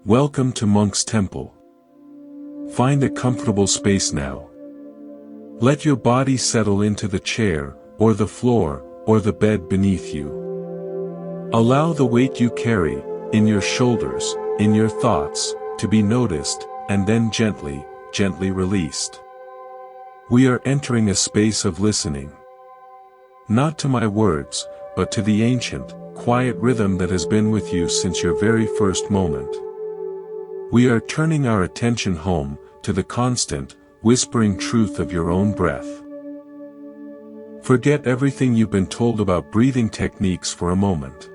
Welcome to Monk's Temple. Find a comfortable space now. Let your body settle into the chair, or the floor, or the bed beneath you. Allow the weight you carry, in your shoulders, in your thoughts, to be noticed, and then gently, gently released. We are entering a space of listening. Not to my words, but to the ancient, quiet rhythm that has been with you since your very first moment. We are turning our attention home, to the constant, whispering truth of your own breath. Forget everything you've been told about breathing techniques for a moment.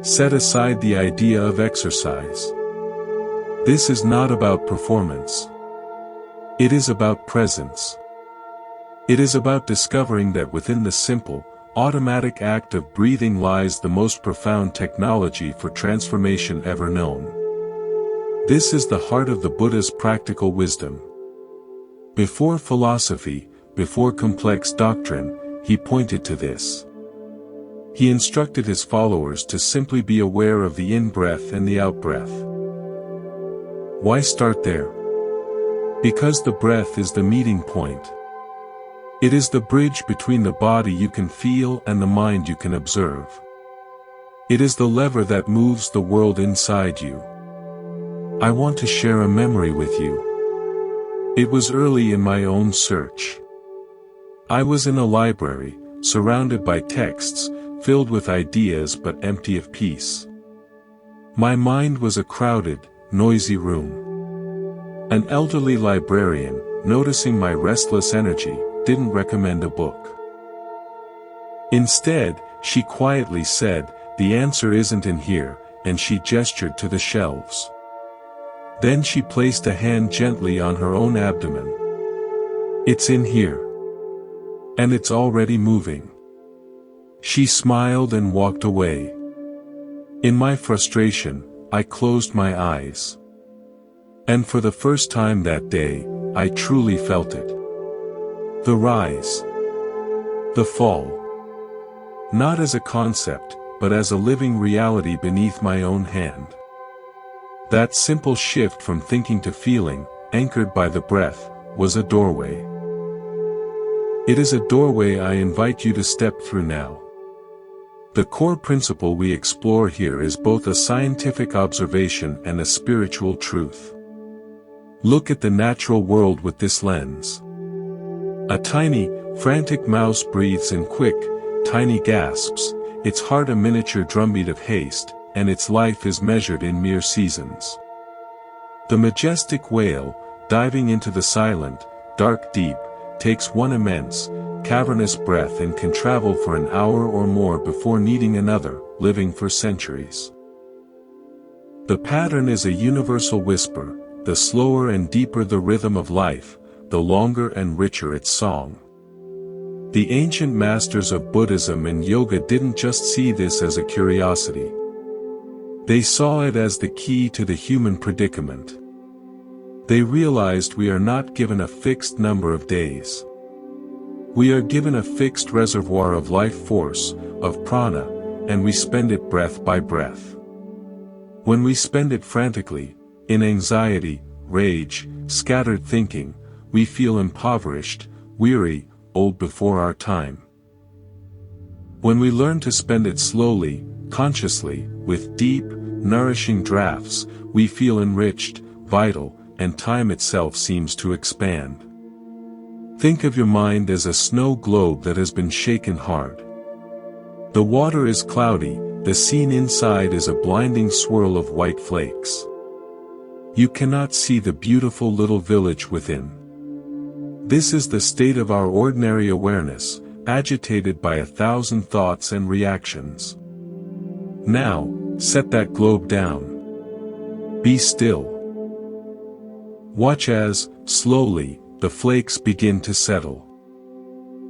Set aside the idea of exercise. This is not about performance. It is about presence. It is about discovering that within the simple, automatic act of breathing lies the most profound technology for transformation ever known. This is the heart of the Buddha's practical wisdom. Before philosophy, before complex doctrine, he pointed to this. He instructed his followers to simply be aware of the in-breath and the out-breath. Why start there? Because the breath is the meeting point. It is the bridge between the body you can feel and the mind you can observe. It is the lever that moves the world inside you. I want to share a memory with you. It was early in my own search. I was in a library, surrounded by texts, filled with ideas but empty of peace. My mind was a crowded, noisy room. An elderly librarian, noticing my restless energy, didn't recommend a book. Instead, she quietly said, "The answer isn't in here," and she gestured to the shelves. Then she placed a hand gently on her own abdomen. "It's in here. And it's already moving." She smiled and walked away. In my frustration, I closed my eyes. And for the first time that day, I truly felt it. The rise. The fall. Not as a concept, but as a living reality beneath my own hand. That simple shift from thinking to feeling, anchored by the breath, was a doorway. It is a doorway I invite you to step through now. The core principle we explore here is both a scientific observation and a spiritual truth. Look at the natural world with this lens. A tiny, frantic mouse breathes in quick, tiny gasps, its heart a miniature drumbeat of haste, and its life is measured in mere seasons. The majestic whale, diving into the silent, dark deep, takes one immense, cavernous breath and can travel for an hour or more before needing another, living for centuries. The pattern is a universal whisper, the slower and deeper the rhythm of life, the longer and richer its song. The ancient masters of Buddhism and yoga didn't just see this as a curiosity. They saw it as the key to the human predicament. They realized we are not given a fixed number of days. We are given a fixed reservoir of life force, of prana, and we spend it breath by breath. When we spend it frantically, in anxiety, rage, scattered thinking, we feel impoverished, weary, old before our time. When we learn to spend it slowly, consciously, with deep, nourishing drafts, we feel enriched, vital, and time itself seems to expand. Think of your mind as a snow globe that has been shaken hard. The water is cloudy, the scene inside is a blinding swirl of white flakes. You cannot see the beautiful little village within. This is the state of our ordinary awareness, agitated by 1,000 thoughts and reactions. Now, set that globe down. Be still. Watch as, slowly, the flakes begin to settle.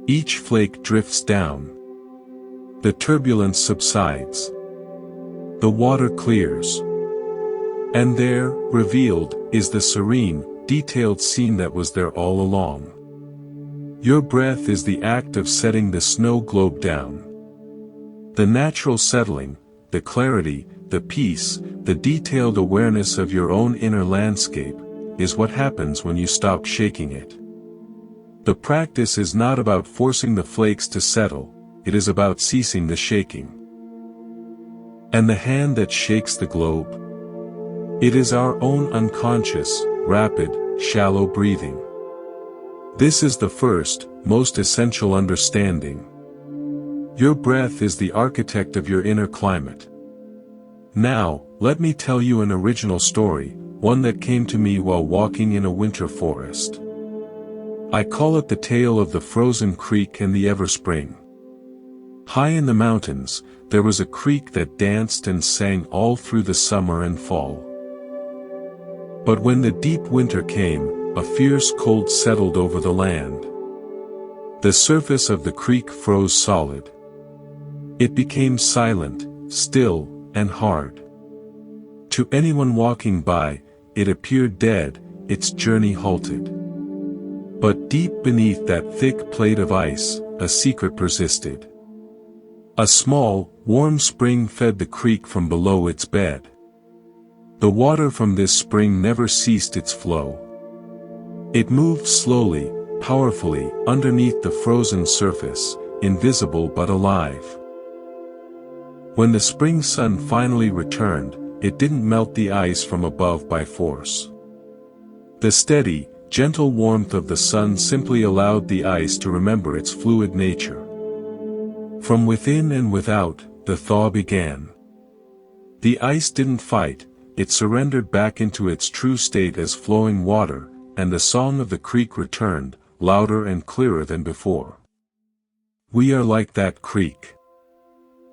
Each flake drifts down. The turbulence subsides. The water clears. And there, revealed, is the serene, detailed scene that was there all along. Your breath is the act of setting the snow globe down. The natural settling, the clarity, the peace, the detailed awareness of your own inner landscape, is what happens when you stop shaking it. The practice is not about forcing the flakes to settle, it is about ceasing the shaking. And the hand that shakes the globe? It is our own unconscious, rapid, shallow breathing. This is the first, most essential understanding. Your breath is the architect of your inner climate. Now, let me tell you an original story, one that came to me while walking in a winter forest. I call it the tale of the frozen creek and the everspring. High in the mountains, there was a creek that danced and sang all through the summer and fall. But when the deep winter came, a fierce cold settled over the land. The surface of the creek froze solid. It became silent, still, and hard. To anyone walking by, it appeared dead, its journey halted. But deep beneath that thick plate of ice, a secret persisted. A small, warm spring fed the creek from below its bed. The water from this spring never ceased its flow. It moved slowly, powerfully, underneath the frozen surface, invisible but alive. When the spring sun finally returned, it didn't melt the ice from above by force. The steady, gentle warmth of the sun simply allowed the ice to remember its fluid nature. From within and without, the thaw began. The ice didn't fight, it surrendered back into its true state as flowing water, and the song of the creek returned, louder and clearer than before. We are like that creek.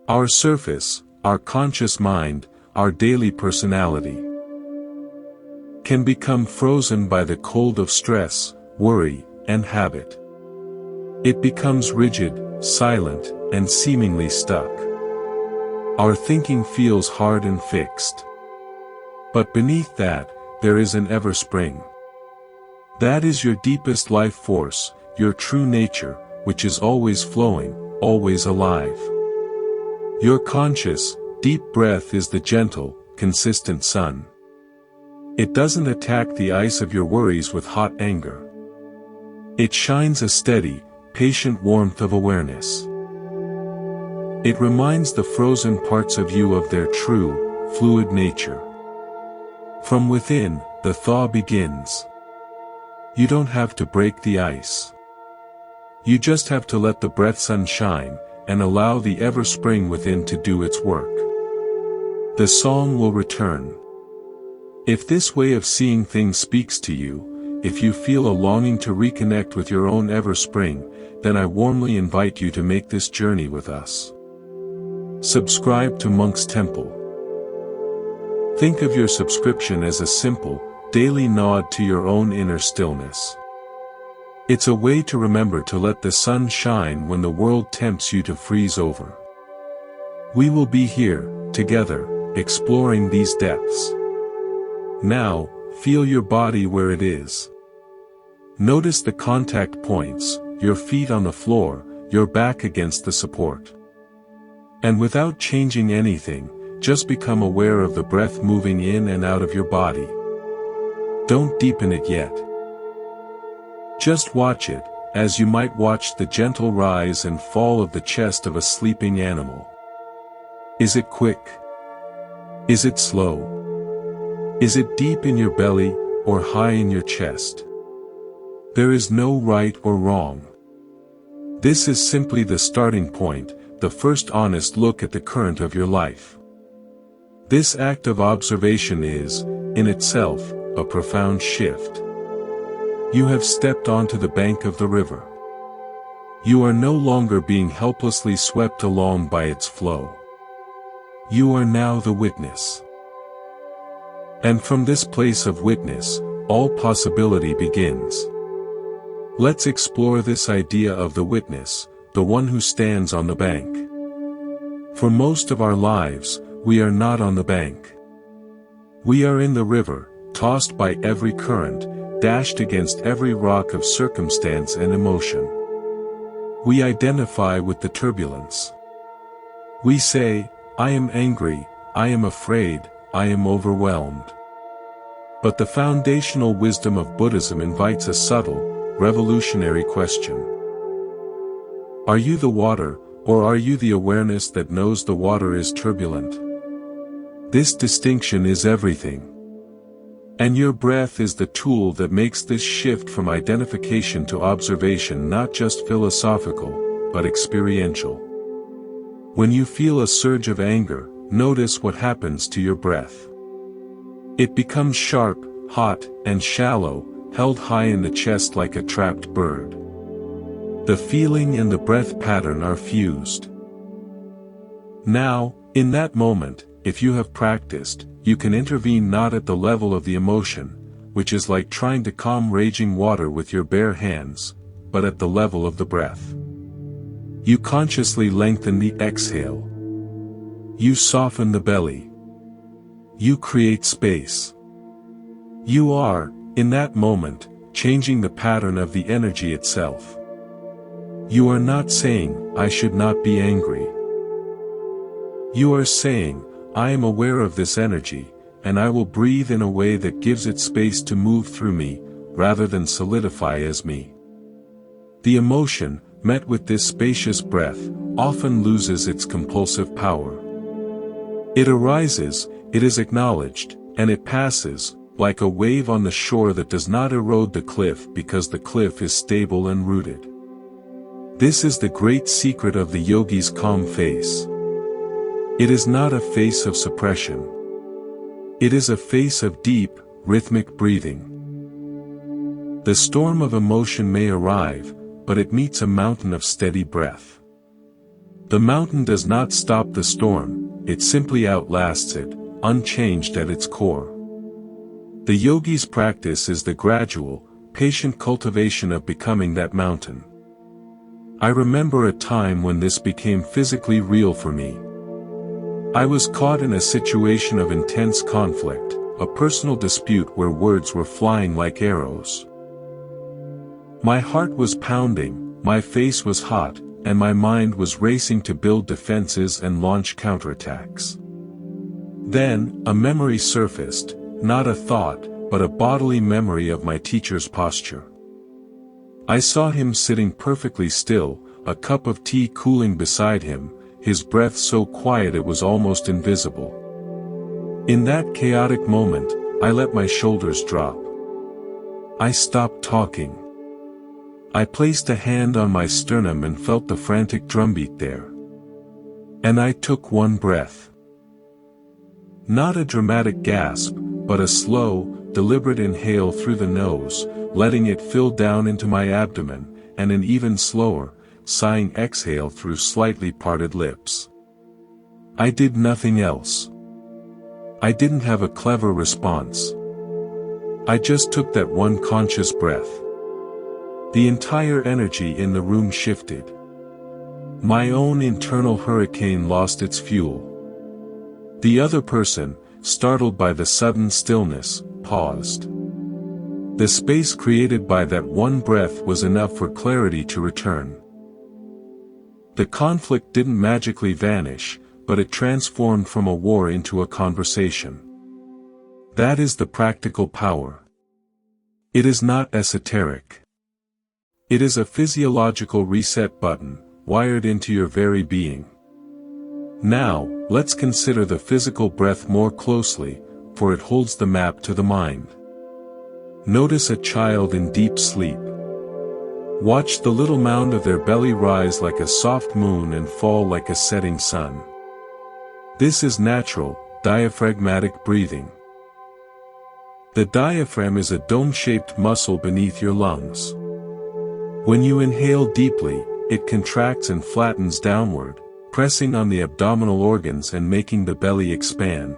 Our surface, our conscious mind, our daily personality can become frozen by the cold of stress, worry, and habit. It becomes rigid, silent, and seemingly stuck. Our thinking feels hard and fixed. But beneath that, there is an everspring. That is your deepest life force, your true nature, which is always flowing, always alive. Your conscious, deep breath is the gentle, consistent sun. It doesn't attack the ice of your worries with hot anger. It shines a steady, patient warmth of awareness. It reminds the frozen parts of you of their true, fluid nature. From within, the thaw begins. You don't have to break the ice. You just have to let the breath sun shine, and allow the everspring within to do its work. The song will return. If this way of seeing things speaks to you, if you feel a longing to reconnect with your own everspring, then I warmly invite you to make this journey with us. Subscribe to Monk's Temple. Think of your subscription as a simple, daily nod to your own inner stillness. It's a way to remember to let the sun shine when the world tempts you to freeze over. We will be here, together, exploring these depths. Now, feel your body where it is. Notice the contact points, your feet on the floor, your back against the support. And without changing anything, just become aware of the breath moving in and out of your body. Don't deepen it yet. Just watch it, as you might watch the gentle rise and fall of the chest of a sleeping animal. Is it quick? Is it slow? Is it deep in your belly, or high in your chest? There is no right or wrong. This is simply the starting point, the first honest look at the current of your life. This act of observation is, in itself, a profound shift. You have stepped onto the bank of the river. You are no longer being helplessly swept along by its flow. You are now the witness. And from this place of witness, all possibility begins. Let's explore this idea of the witness, the one who stands on the bank. For most of our lives, we are not on the bank. We are in the river, tossed by every current, dashed against every rock of circumstance and emotion. We identify with the turbulence. We say, I am angry, I am afraid, I am overwhelmed. But the foundational wisdom of Buddhism invites a subtle, revolutionary question. Are you the water, or are you the awareness that knows the water is turbulent? This distinction is everything. And your breath is the tool that makes this shift from identification to observation not just philosophical, but experiential. When you feel a surge of anger, notice what happens to your breath. It becomes sharp, hot, and shallow, held high in the chest like a trapped bird. The feeling and the breath pattern are fused. Now, in that moment, if you have practiced, you can intervene not at the level of the emotion, which is like trying to calm raging water with your bare hands, but at the level of the breath. You consciously lengthen the exhale. You soften the belly. You create space. You are, in that moment, changing the pattern of the energy itself. You are not saying, I should not be angry. You are saying, I am aware of this energy, and I will breathe in a way that gives it space to move through me, rather than solidify as me. The emotion, met with this spacious breath, often loses its compulsive power. It arises, it is acknowledged, and it passes, like a wave on the shore that does not erode the cliff because the cliff is stable and rooted. This is the great secret of the yogi's calm face. It is not a face of suppression. It is a face of deep, rhythmic breathing. The storm of emotion may arrive, but it meets a mountain of steady breath. The mountain does not stop the storm, it simply outlasts it, unchanged at its core. The yogi's practice is the gradual, patient cultivation of becoming that mountain. I remember a time when this became physically real for me. I was caught in a situation of intense conflict, a personal dispute where words were flying like arrows. My heart was pounding, my face was hot, and my mind was racing to build defenses and launch counterattacks. Then, a memory surfaced, not a thought, but a bodily memory of my teacher's posture. I saw him sitting perfectly still, a cup of tea cooling beside him, his breath so quiet it was almost invisible. In that chaotic moment, I let my shoulders drop. I stopped talking. I placed a hand on my sternum and felt the frantic drumbeat there. And I took one breath. Not a dramatic gasp, but a slow, deliberate inhale through the nose, letting it fill down into my abdomen, and an even slower, sighing exhale through slightly parted lips. I did nothing else. I didn't have a clever response. I just took that one conscious breath. The entire energy in the room shifted. My own internal hurricane lost its fuel. The other person, startled by the sudden stillness, paused. The space created by that one breath was enough for clarity to return. The conflict didn't magically vanish, but it transformed from a war into a conversation. That is the practical power. It is not esoteric. It is a physiological reset button, wired into your very being. Now, let's consider the physical breath more closely, for it holds the map to the mind. Notice a child in deep sleep. Watch the little mound of their belly rise like a soft moon and fall like a setting sun. This is natural, diaphragmatic breathing. The diaphragm is a dome-shaped muscle beneath your lungs. When you inhale deeply, it contracts and flattens downward, pressing on the abdominal organs and making the belly expand.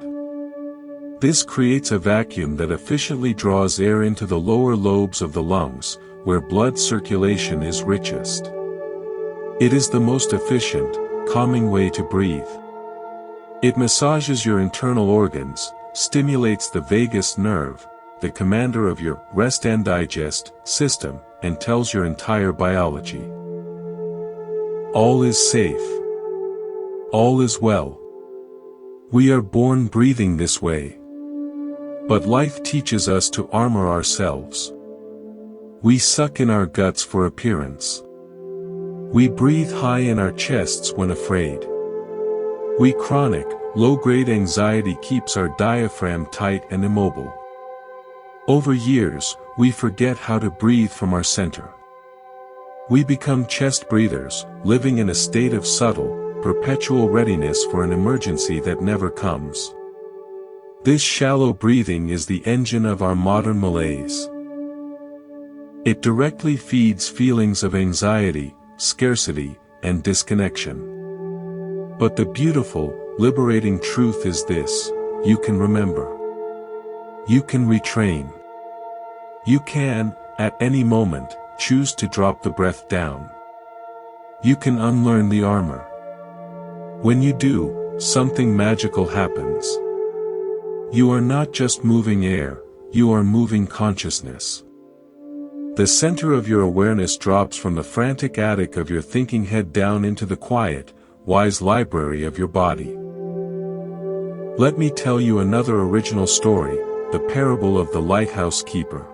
This creates a vacuum that efficiently draws air into the lower lobes of the lungs, where blood circulation is richest. It is the most efficient, calming way to breathe. It massages your internal organs, stimulates the vagus nerve, the commander of your rest and digest system, and tells your entire biology. All is safe. All is well. We are born breathing this way. But life teaches us to armor ourselves. We suck in our guts for appearance. We breathe high in our chests when afraid. We chronic, low-grade anxiety keeps our diaphragm tight and immobile. Over years, we forget how to breathe from our center. We become chest breathers, living in a state of subtle, perpetual readiness for an emergency that never comes. This shallow breathing is the engine of our modern malaise. It directly feeds feelings of anxiety, scarcity, and disconnection. But the beautiful, liberating truth is this: you can remember. You can retrain. You can, at any moment, choose to drop the breath down. You can unlearn the armor. When you do, something magical happens. You are not just moving air, you are moving consciousness. The center of your awareness drops from the frantic attic of your thinking head down into the quiet, wise library of your body. Let me tell you another original story, the parable of the lighthouse keeper.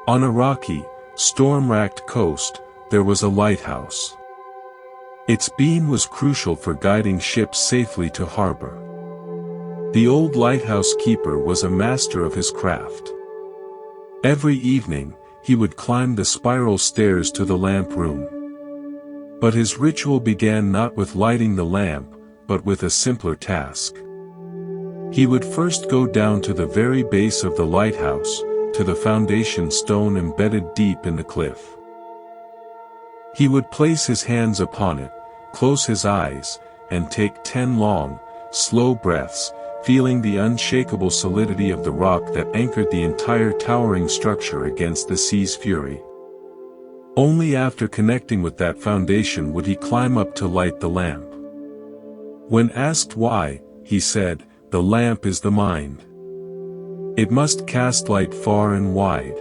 On a rocky, storm-racked coast, there was a lighthouse. Its beam was crucial for guiding ships safely to harbor. The old lighthouse keeper was a master of his craft. Every evening, he would climb the spiral stairs to the lamp room. But his ritual began not with lighting the lamp, but with a simpler task. He would first go down to the very base of the lighthouse, to the foundation stone embedded deep in the cliff. He would place his hands upon it, close his eyes, and take 10 long, slow breaths, feeling the unshakable solidity of the rock that anchored the entire towering structure against the sea's fury. Only after connecting with that foundation would he climb up to light the lamp. When asked why, he said, "The lamp is the mind. It must cast light far and wide."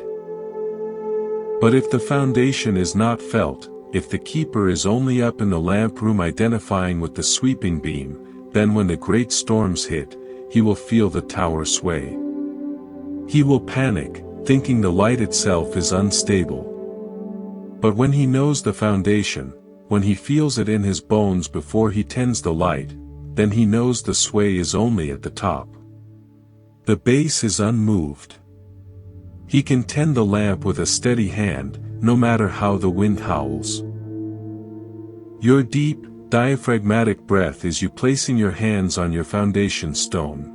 But if the foundation is not felt, if the keeper is only up in the lamp room identifying with the sweeping beam, then when the great storms hit, he will feel the tower sway. He will panic, thinking the light itself is unstable. But when he knows the foundation, when he feels it in his bones before he tends the light, then he knows the sway is only at the top. The base is unmoved. He can tend the lamp with a steady hand, no matter how the wind howls. Your deep, diaphragmatic breath is you placing your hands on your foundation stone.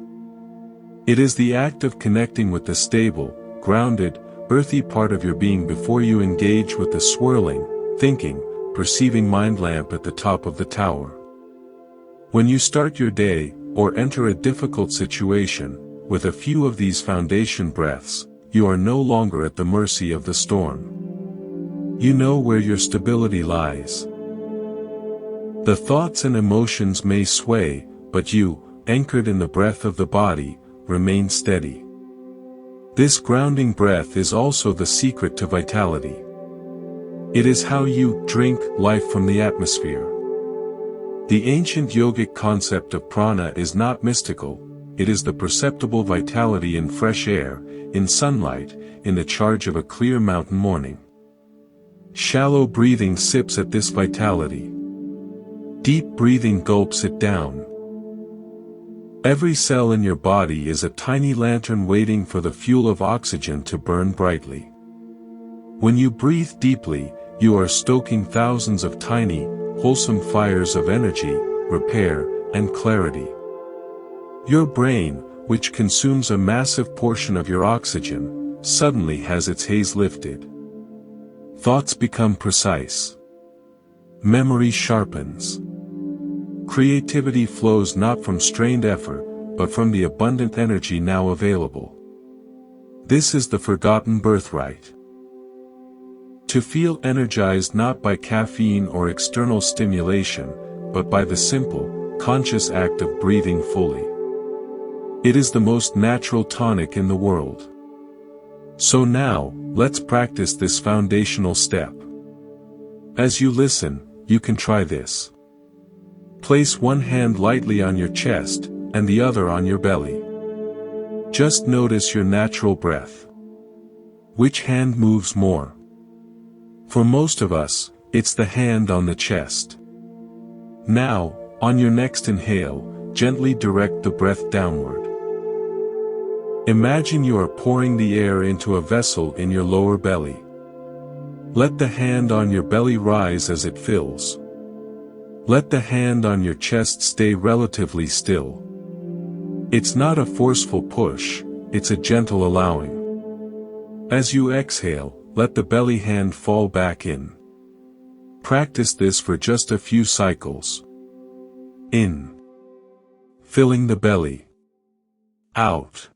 It is the act of connecting with the stable, grounded, earthy part of your being before you engage with the swirling, thinking, perceiving mind lamp at the top of the tower. When you start your day, or enter a difficult situation, with a few of these foundation breaths, you are no longer at the mercy of the storm. You know where your stability lies. The thoughts and emotions may sway, but you, anchored in the breath of the body, remain steady. This grounding breath is also the secret to vitality. It is how you drink life from the atmosphere. The ancient yogic concept of prana is not mystical, it is the perceptible vitality in fresh air, in sunlight, in the charge of a clear mountain morning. Shallow breathing sips at this vitality. Deep breathing gulps it down. Every cell in your body is a tiny lantern waiting for the fuel of oxygen to burn brightly. When you breathe deeply, you are stoking thousands of tiny, wholesome fires of energy, repair, and clarity. Your brain, which consumes a massive portion of your oxygen, suddenly has its haze lifted. Thoughts become precise. Memory sharpens. Creativity flows not from strained effort, but from the abundant energy now available. This is the forgotten birthright. To feel energized not by caffeine or external stimulation, but by the simple, conscious act of breathing fully. It is the most natural tonic in the world. So now, let's practice this foundational step. As you listen, you can try this. Place one hand lightly on your chest, and the other on your belly. Just notice your natural breath. Which hand moves more? For most of us, it's the hand on the chest. Now, on your next inhale, gently direct the breath downward. Imagine you are pouring the air into a vessel in your lower belly. Let the hand on your belly rise as it fills. Let the hand on your chest stay relatively still. It's not a forceful push, it's a gentle allowing. As you exhale, let the belly hand fall back in. Practice this for just a few cycles. In. Filling the belly. Out.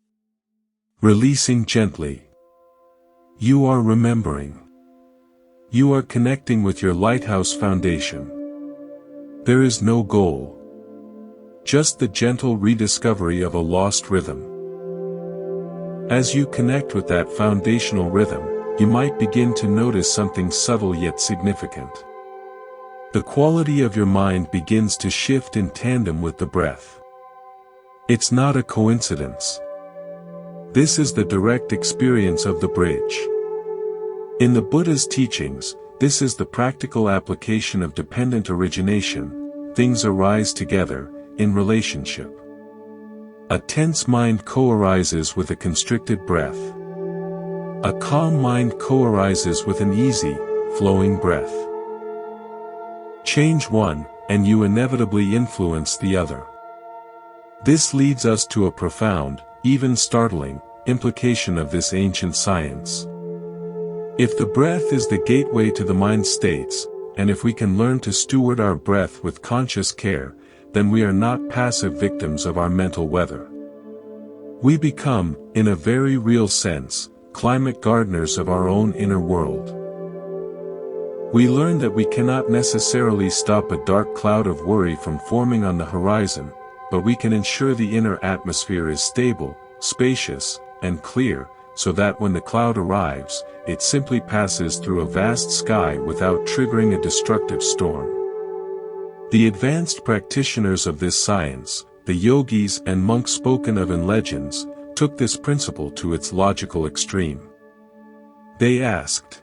Releasing gently. You are remembering. You are connecting with your lighthouse foundation. There is no goal. Just the gentle rediscovery of a lost rhythm. As you connect with that foundational rhythm, you might begin to notice something subtle yet significant. The quality of your mind begins to shift in tandem with the breath. It's not a coincidence. This is the direct experience of the bridge. In the Buddha's teachings, this is the practical application of dependent origination. Things arise together, in relationship. A tense mind co-arises with a constricted breath. A calm mind co-arises with an easy, flowing breath. Change one, and you inevitably influence the other. This leads us to a profound, even startling, implication of this ancient science. If the breath is the gateway to the mind states, and if we can learn to steward our breath with conscious care, then we are not passive victims of our mental weather. We become, in a very real sense, climate gardeners of our own inner world. We learn that we cannot necessarily stop a dark cloud of worry from forming on the horizon, but we can ensure the inner atmosphere is stable, spacious, and clear, so that when the cloud arrives, it simply passes through a vast sky without triggering a destructive storm. The advanced practitioners of this science, the yogis and monks spoken of in legends, took this principle to its logical extreme. They asked,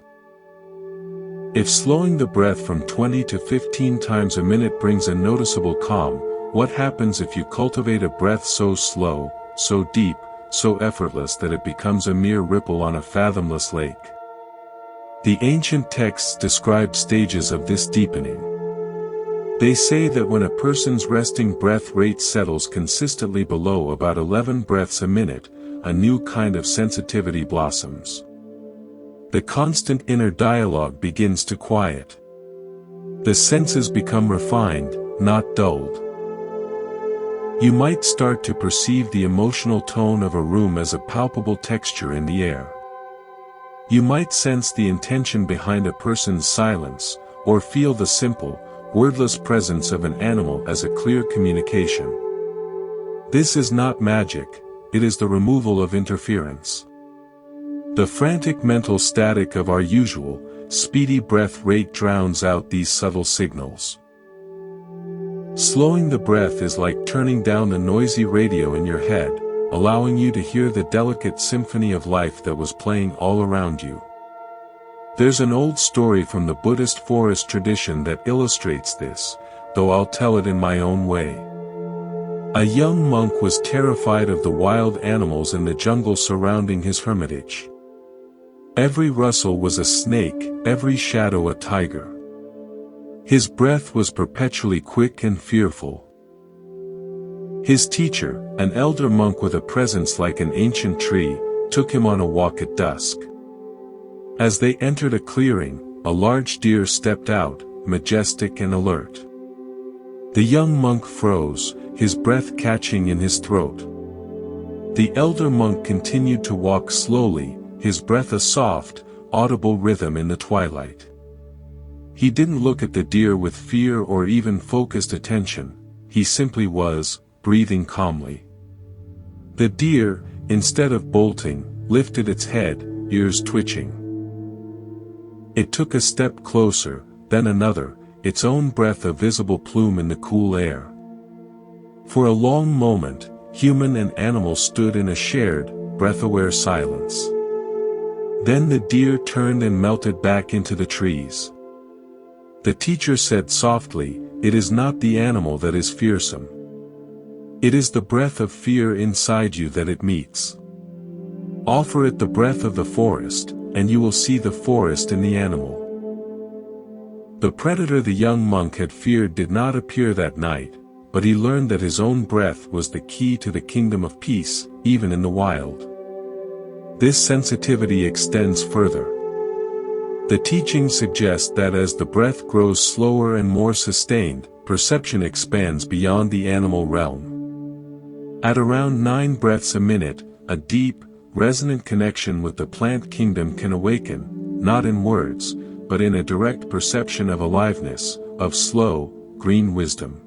if slowing the breath from 20 to 15 times a minute brings a noticeable calm, what happens if you cultivate a breath so slow, so deep, so effortless that it becomes a mere ripple on a fathomless lake? The ancient texts describe stages of this deepening. They say that when a person's resting breath rate settles consistently below about 11 breaths a minute, a new kind of sensitivity blossoms. The constant inner dialogue begins to quiet. The senses become refined, not dulled. You might start to perceive the emotional tone of a room as a palpable texture in the air. You might sense the intention behind a person's silence, or feel the simple, wordless presence of an animal as a clear communication. This is not magic, it is the removal of interference. The frantic mental static of our usual, speedy breath rate drowns out these subtle signals. Slowing the breath is like turning down the noisy radio in your head, allowing you to hear the delicate symphony of life that was playing all around you. There's an old story from the Buddhist forest tradition that illustrates this, though I'll tell it in my own way. A young monk was terrified of the wild animals in the jungle surrounding his hermitage. Every rustle was a snake, every shadow a tiger. His breath was perpetually quick and fearful. His teacher, an elder monk with a presence like an ancient tree, took him on a walk at dusk. As they entered a clearing, a large deer stepped out, majestic and alert. The young monk froze, his breath catching in his throat. The elder monk continued to walk slowly, his breath a soft, audible rhythm in the twilight. He didn't look at the deer with fear or even focused attention, he simply was, breathing calmly. The deer, instead of bolting, lifted its head, ears twitching. It took a step closer, then another, its own breath a visible plume in the cool air. For a long moment, human and animal stood in a shared, breath-aware silence. Then the deer turned and melted back into the trees. The teacher said softly, "It is not the animal that is fearsome. It is the breath of fear inside you that it meets. Offer it the breath of the forest, and you will see the forest in the animal." The predator the young monk had feared did not appear that night, but he learned that his own breath was the key to the kingdom of peace, even in the wild. This sensitivity extends further. The teaching suggests that as the breath grows slower and more sustained, perception expands beyond the animal realm. At around 9 breaths a minute, a deep, resonant connection with the plant kingdom can awaken, not in words, but in a direct perception of aliveness, of slow, green wisdom.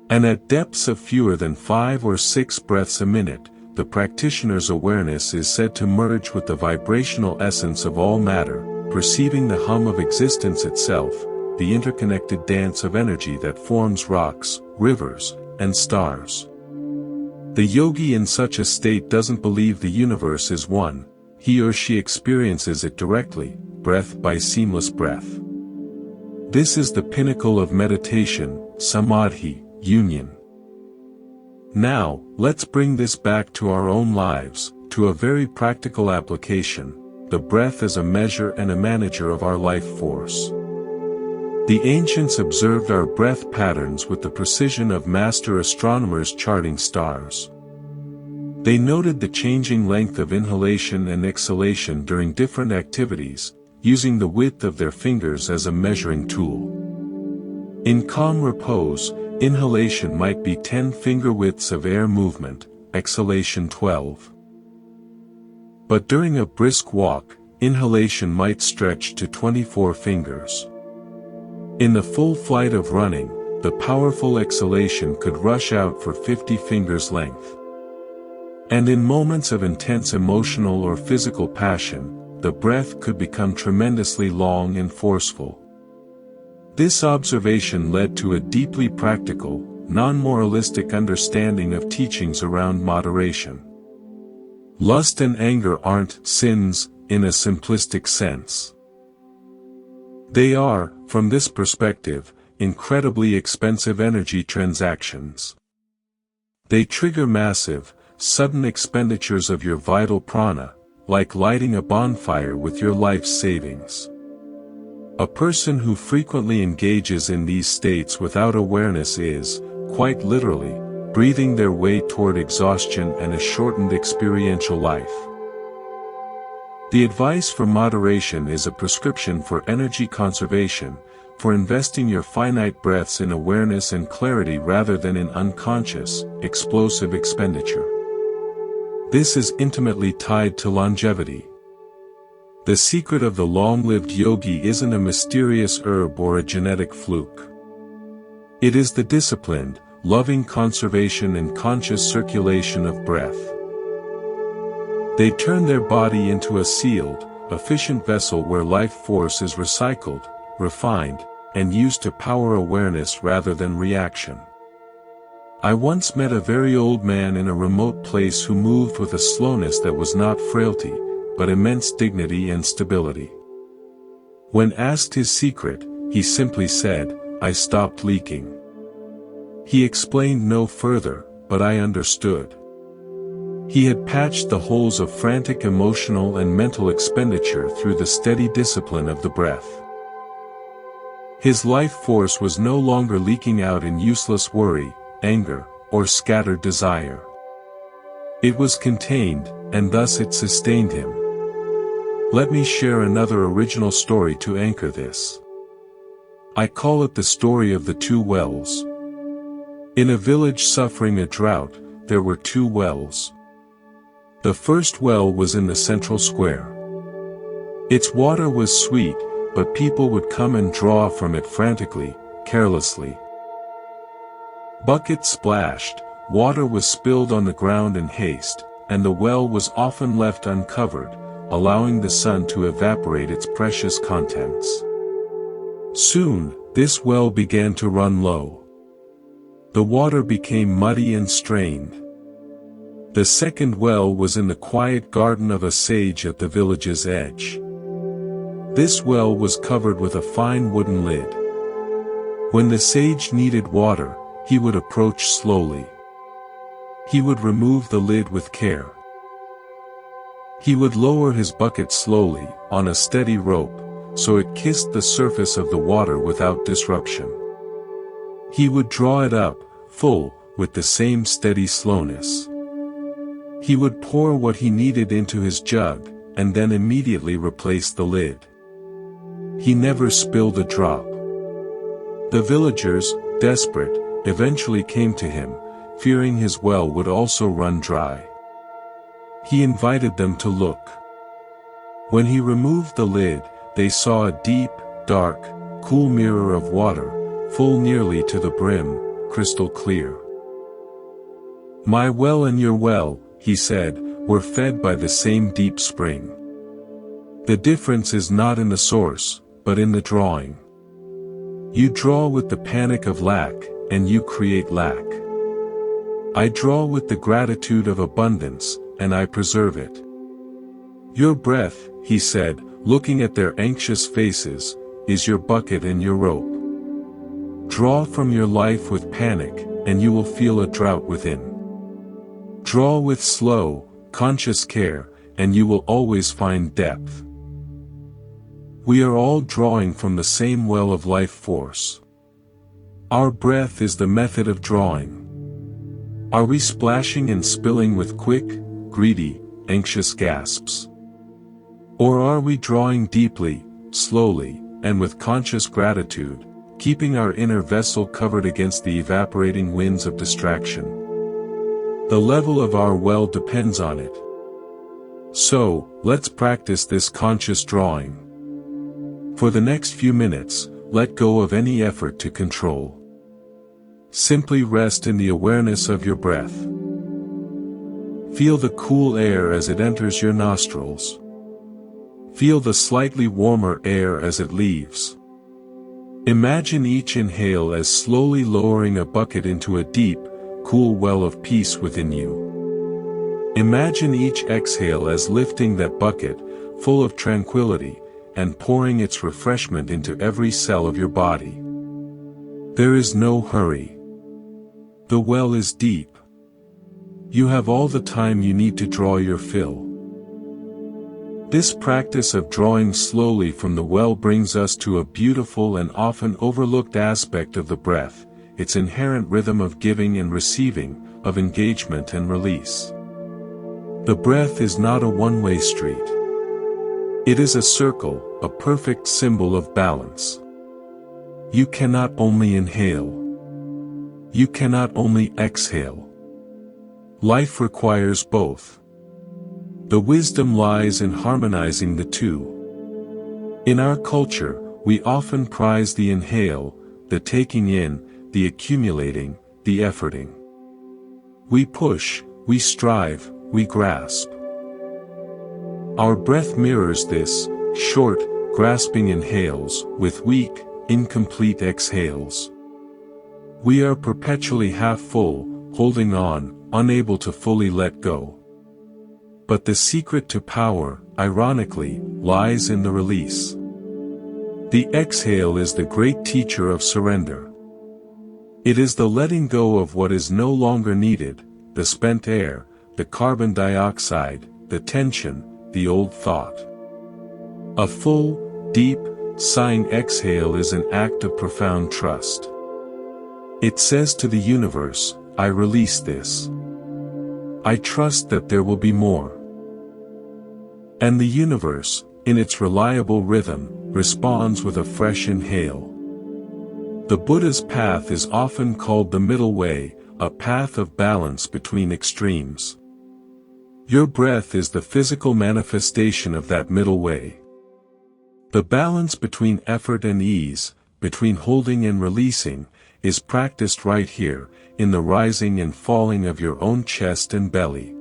And at depths of fewer than 5 or 6 breaths a minute, the practitioner's awareness is said to merge with the vibrational essence of all matter, perceiving the hum of existence itself, the interconnected dance of energy that forms rocks, rivers, and stars. The yogi in such a state doesn't believe the universe is one, he or she experiences it directly, breath by seamless breath. This is the pinnacle of meditation, samadhi, union. Now, let's bring this back to our own lives, to a very practical application, the breath as a measure and a manager of our life force. The ancients observed our breath patterns with the precision of master astronomers charting stars. They noted the changing length of inhalation and exhalation during different activities, using the width of their fingers as a measuring tool. In calm repose, inhalation might be 10 finger widths of air movement, exhalation 12. But during a brisk walk, inhalation might stretch to 24 fingers. In the full flight of running, the powerful exhalation could rush out for 50 fingers length. And in moments of intense emotional or physical passion, the breath could become tremendously long and forceful. This observation led to a deeply practical, non-moralistic understanding of teachings around moderation. Lust and anger aren't sins, in a simplistic sense. They are, from this perspective, incredibly expensive energy transactions. They trigger massive, sudden expenditures of your vital prana, like lighting a bonfire with your life's savings. A person who frequently engages in these states without awareness is, quite literally, breathing their way toward exhaustion and a shortened experiential life. The advice for moderation is a prescription for energy conservation, for investing your finite breaths in awareness and clarity rather than in unconscious, explosive expenditure. This is intimately tied to longevity. The secret of the long-lived yogi isn't a mysterious herb or a genetic fluke. It is the disciplined, loving conservation and conscious circulation of breath. They turn their body into a sealed, efficient vessel where life force is recycled, refined, and used to power awareness rather than reaction. I once met a very old man in a remote place who moved with a slowness that was not frailty, but immense dignity and stability. When asked his secret, he simply said, "I stopped leaking." He explained no further, but I understood. He had patched the holes of frantic emotional and mental expenditure through the steady discipline of the breath. His life force was no longer leaking out in useless worry, anger, or scattered desire. It was contained, and thus it sustained him. Let me share another original story to anchor this. I call it the story of the 2 wells. In a village suffering a drought, there were 2 wells. The first well was in the central square. Its water was sweet, but people would come and draw from it frantically, carelessly. Buckets splashed, water was spilled on the ground in haste, and the well was often left uncovered, allowing the sun to evaporate its precious contents. Soon, this well began to run low. The water became muddy and strained. The second well was in the quiet garden of a sage at the village's edge. This well was covered with a fine wooden lid. When the sage needed water, he would approach slowly. He would remove the lid with care. He would lower his bucket slowly, on a steady rope, so it kissed the surface of the water without disruption. He would draw it up, full, with the same steady slowness. He would pour what he needed into his jug, and then immediately replace the lid. He never spilled a drop. The villagers, desperate, eventually came to him, fearing his well would also run dry. He invited them to look. When he removed the lid, they saw a deep, dark, cool mirror of water, full nearly to the brim, crystal clear. "My well and your well," he said, "were fed by the same deep spring. The difference is not in the source, but in the drawing. You draw with the panic of lack, and you create lack. I draw with the gratitude of abundance, and I preserve it. Your breath," he said, looking at their anxious faces, "is your bucket and your rope. Draw from your life with panic, and you will feel a drought within. Draw with slow, conscious care, and you will always find depth." We are all drawing from the same well of life force. Our breath is the method of drawing. Are we splashing and spilling with quick, greedy, anxious gasps? Or are we drawing deeply, slowly, and with conscious gratitude, keeping our inner vessel covered against the evaporating winds of distraction? The level of our well depends on it. So, let's practice this conscious drawing. For the next few minutes, let go of any effort to control. Simply rest in the awareness of your breath. Feel the cool air as it enters your nostrils. Feel the slightly warmer air as it leaves. Imagine each inhale as slowly lowering a bucket into a deep, cool well of peace within you. Imagine each exhale as lifting that bucket, full of tranquility, and pouring its refreshment into every cell of your body. There is no hurry. The well is deep. You have all the time you need to draw your fill. This practice of drawing slowly from the well brings us to a beautiful and often overlooked aspect of the breath, its inherent rhythm of giving and receiving, of engagement and release. The breath is not a one-way street. It is a circle, a perfect symbol of balance. You cannot only inhale. You cannot only exhale. Life requires both. The wisdom lies in harmonizing the two. In our culture, we often prize the inhale, the taking in, the accumulating, the efforting. We push, we strive, we grasp. Our breath mirrors this, short, grasping inhales, with weak, incomplete exhales. We are perpetually half full, holding on, unable to fully let go. But the secret to power, ironically, lies in the release. The exhale is the great teacher of surrender. It is the letting go of what is no longer needed, the spent air, the carbon dioxide, the tension, the old thought. A full, deep, sighing exhale is an act of profound trust. It says to the universe, I release this. I trust that there will be more. And the universe, in its reliable rhythm, responds with a fresh inhale. The Buddha's path is often called the middle way, a path of balance between extremes. Your breath is the physical manifestation of that middle way. The balance between effort and ease, between holding and releasing, is practiced right here, in the rising and falling of your own chest and belly.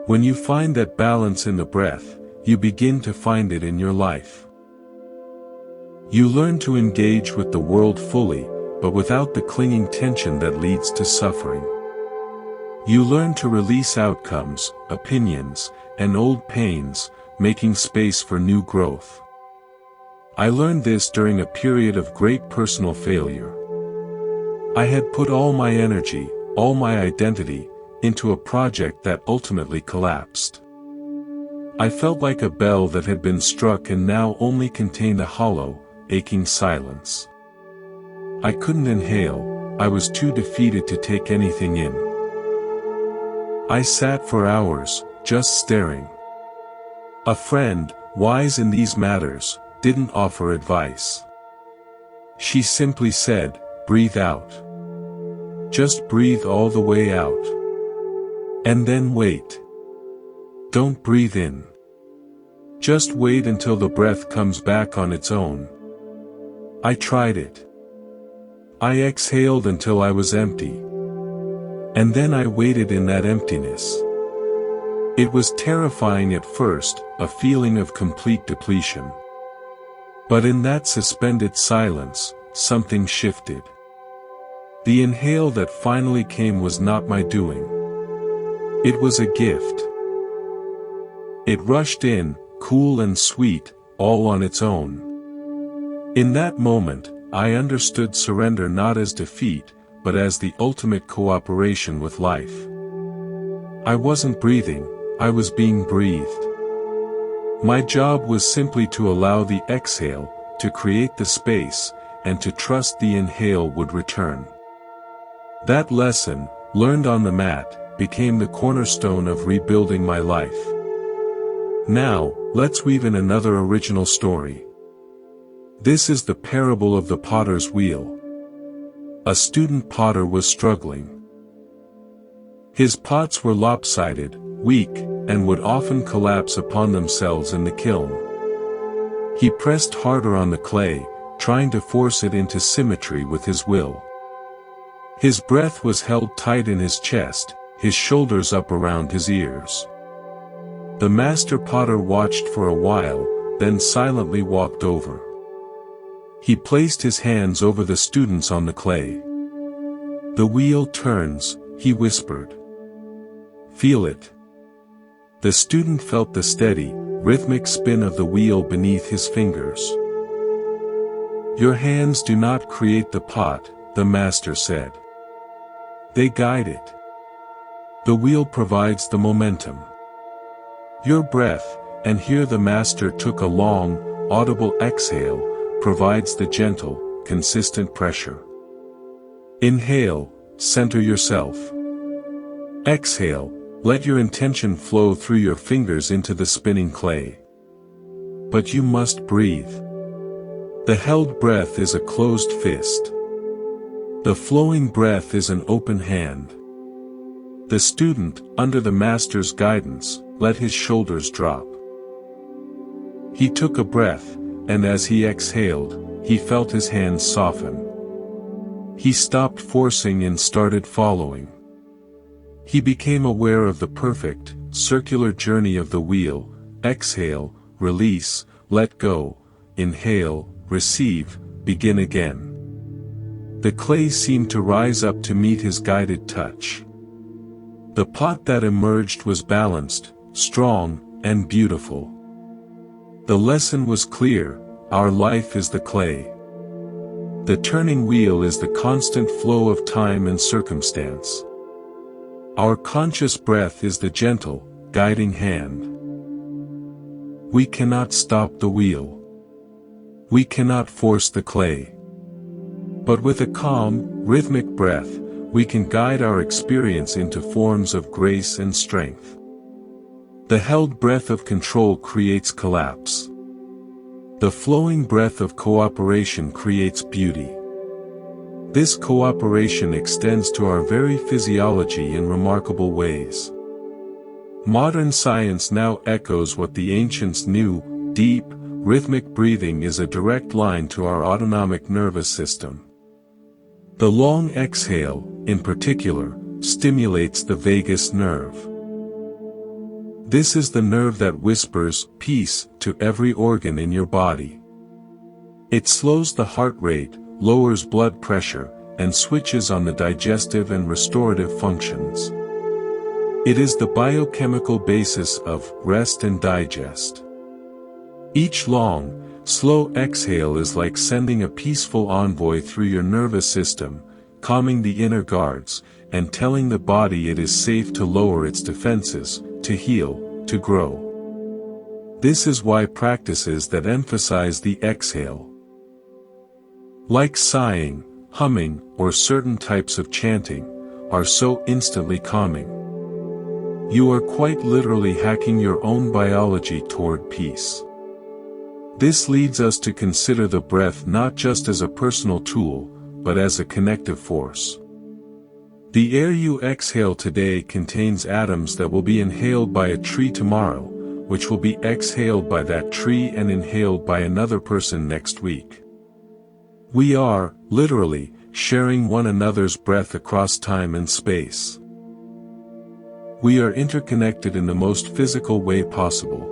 When you find that balance in the breath, you begin to find it in your life. You learn to engage with the world fully, but without the clinging tension that leads to suffering. You learn to release outcomes, opinions, and old pains, making space for new growth. I learned this during a period of great personal failure. I had put all my energy, all my identity, into a project that ultimately collapsed. I felt like a bell that had been struck and now only contained a hollow, aching silence. I couldn't inhale, I was too defeated to take anything in. I sat for hours, just staring. A friend, wise in these matters, didn't offer advice. She simply said, "Breathe out. Just breathe all the way out. And then wait. Don't breathe in. Just wait until the breath comes back on its own." I tried it. I exhaled until I was empty. And then I waited in that emptiness. It was terrifying at first, a feeling of complete depletion. But in that suspended silence, something shifted. The inhale that finally came was not my doing. It was a gift. It rushed in, cool and sweet, all on its own. In that moment, I understood surrender not as defeat, but as the ultimate cooperation with life. I wasn't breathing, I was being breathed. My job was simply to allow the exhale, to create the space, and to trust the inhale would return. That lesson, learned on the mat, became the cornerstone of rebuilding my life. Now, let's weave in another original story. This is the parable of the potter's wheel. A student potter was struggling. His pots were lopsided, weak, and would often collapse upon themselves in the kiln. He pressed harder on the clay, trying to force it into symmetry with his will. His breath was held tight in his chest, his shoulders up around his ears. The master potter watched for a while, then silently walked over. He placed his hands over the students on the clay. "The wheel turns," he whispered. "Feel it." The student felt the steady, rhythmic spin of the wheel beneath his fingers. "Your hands do not create the pot," the master said. "They guide it. The wheel provides the momentum. Your breath," and here the master took a long, audible exhale, "provides the gentle, consistent pressure. Inhale, center yourself. Exhale, let your intention flow through your fingers into the spinning clay. But you must breathe. The held breath is a closed fist. The flowing breath is an open hand." The student, under the master's guidance, let his shoulders drop. He took a breath, and as he exhaled, he felt his hands soften. He stopped forcing and started following. He became aware of the perfect, circular journey of the wheel: exhale, release, let go, inhale, receive, begin again. The clay seemed to rise up to meet his guided touch. The pot that emerged was balanced, strong, and beautiful. The lesson was clear: our life is the clay. The turning wheel is the constant flow of time and circumstance. Our conscious breath is the gentle, guiding hand. We cannot stop the wheel. We cannot force the clay. But with a calm, rhythmic breath, we can guide our experience into forms of grace and strength. The held breath of control creates collapse. The flowing breath of cooperation creates beauty. This cooperation extends to our very physiology in remarkable ways. Modern science now echoes what the ancients knew: deep, rhythmic breathing is a direct line to our autonomic nervous system. The long exhale, in particular, stimulates the vagus nerve. This is the nerve that whispers peace to every organ in your body. It slows the heart rate, lowers blood pressure, and switches on the digestive and restorative functions. It is the biochemical basis of rest and digest. Each long, slow exhale is like sending a peaceful envoy through your nervous system, calming the inner guards, and telling the body it is safe to lower its defenses, to heal, to grow. This is why practices that emphasize the exhale, like sighing, humming, or certain types of chanting, are so instantly calming. You are quite literally hacking your own biology toward peace. This leads us to consider the breath not just as a personal tool, but as a connective force. The air you exhale today contains atoms that will be inhaled by a tree tomorrow, which will be exhaled by that tree and inhaled by another person next week. We are, literally, sharing one another's breath across time and space. We are interconnected in the most physical way possible.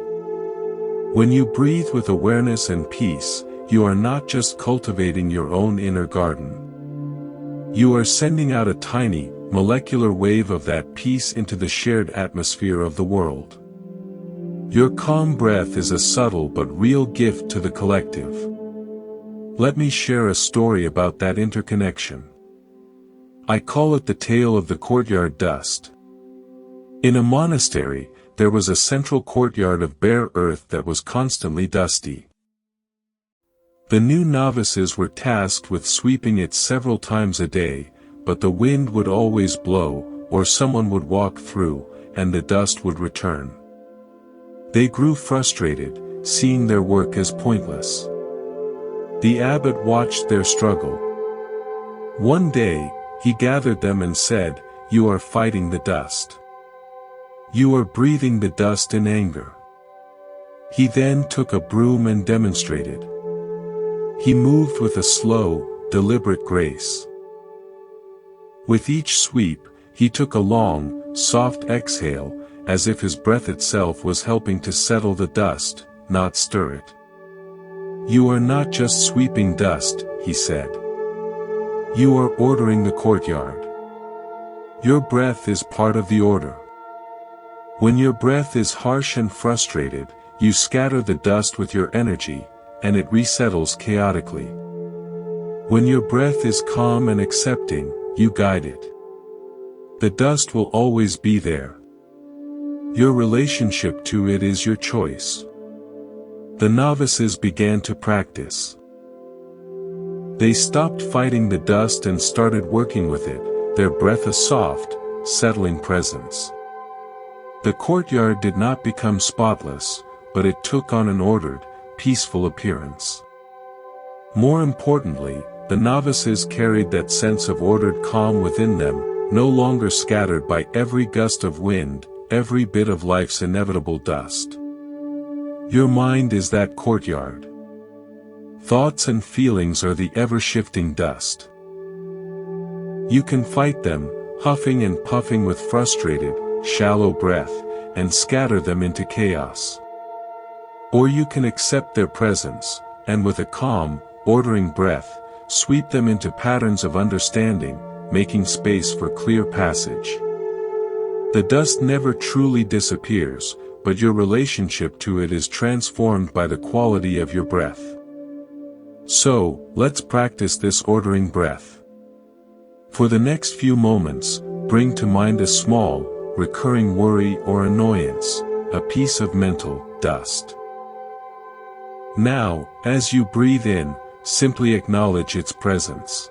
When you breathe with awareness and peace, you are not just cultivating your own inner garden. You are sending out a tiny, molecular wave of that peace into the shared atmosphere of the world. Your calm breath is a subtle but real gift to the collective. Let me share a story about that interconnection. I call it the tale of the courtyard dust. In a monastery, there was a central courtyard of bare earth that was constantly dusty. The new novices were tasked with sweeping it several times a day, but the wind would always blow, or someone would walk through, and the dust would return. They grew frustrated, seeing their work as pointless. The abbot watched their struggle. One day, he gathered them and said, "You are fighting the dust. You are breathing the dust in anger." He then took a broom and demonstrated. He moved with a slow, deliberate grace. With each sweep, he took a long, soft exhale, as if his breath itself was helping to settle the dust, not stir it. "You are not just sweeping dust," he said. "You are ordering the courtyard. Your breath is part of the order. When your breath is harsh and frustrated, you scatter the dust with your energy, and it resettles chaotically. When your breath is calm and accepting, you guide it. The dust will always be there. Your relationship to it is your choice." The novices began to practice. They stopped fighting the dust and started working with it, their breath a soft, settling presence. The courtyard did not become spotless, but it took on an ordered, peaceful appearance. More importantly, the novices carried that sense of ordered calm within them, no longer scattered by every gust of wind, every bit of life's inevitable dust. Your mind is that courtyard. Thoughts and feelings are the ever-shifting dust. You can fight them, huffing and puffing with frustrated, shallow breath, and scatter them into chaos. Or you can accept their presence, and with a calm, ordering breath, sweep them into patterns of understanding, making space for clear passage. The dust never truly disappears, but your relationship to it is transformed by the quality of your breath. So, let's practice this ordering breath. For the next few moments, bring to mind a small, recurring worry or annoyance, a piece of mental dust. Now, as you breathe in, simply acknowledge its presence.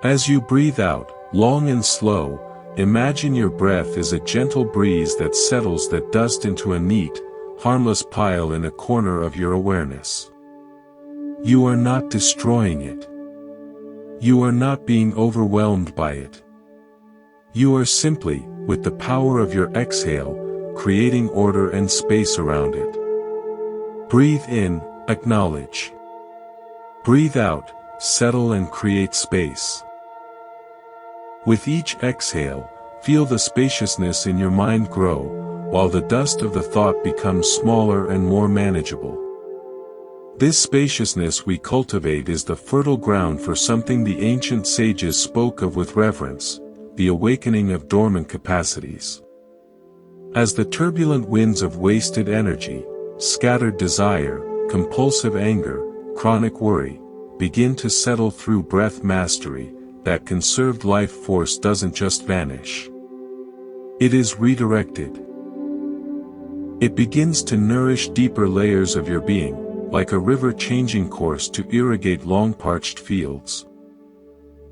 As you breathe out, long and slow, imagine your breath is a gentle breeze that settles that dust into a neat, harmless pile in a corner of your awareness. You are not destroying it. You are not being overwhelmed by it. You are simply, with the power of your exhale, creating order and space around it. Breathe in, acknowledge. Breathe out, settle and create space. With each exhale, feel the spaciousness in your mind grow, while the dust of the thought becomes smaller and more manageable. This spaciousness we cultivate is the fertile ground for something the ancient sages spoke of with reverence, the awakening of dormant capacities. As the turbulent winds of wasted energy, scattered desire, compulsive anger, chronic worry, begin to settle through breath mastery, that conserved life force doesn't just vanish. It is redirected. It begins to nourish deeper layers of your being, like a river changing course to irrigate long-parched fields.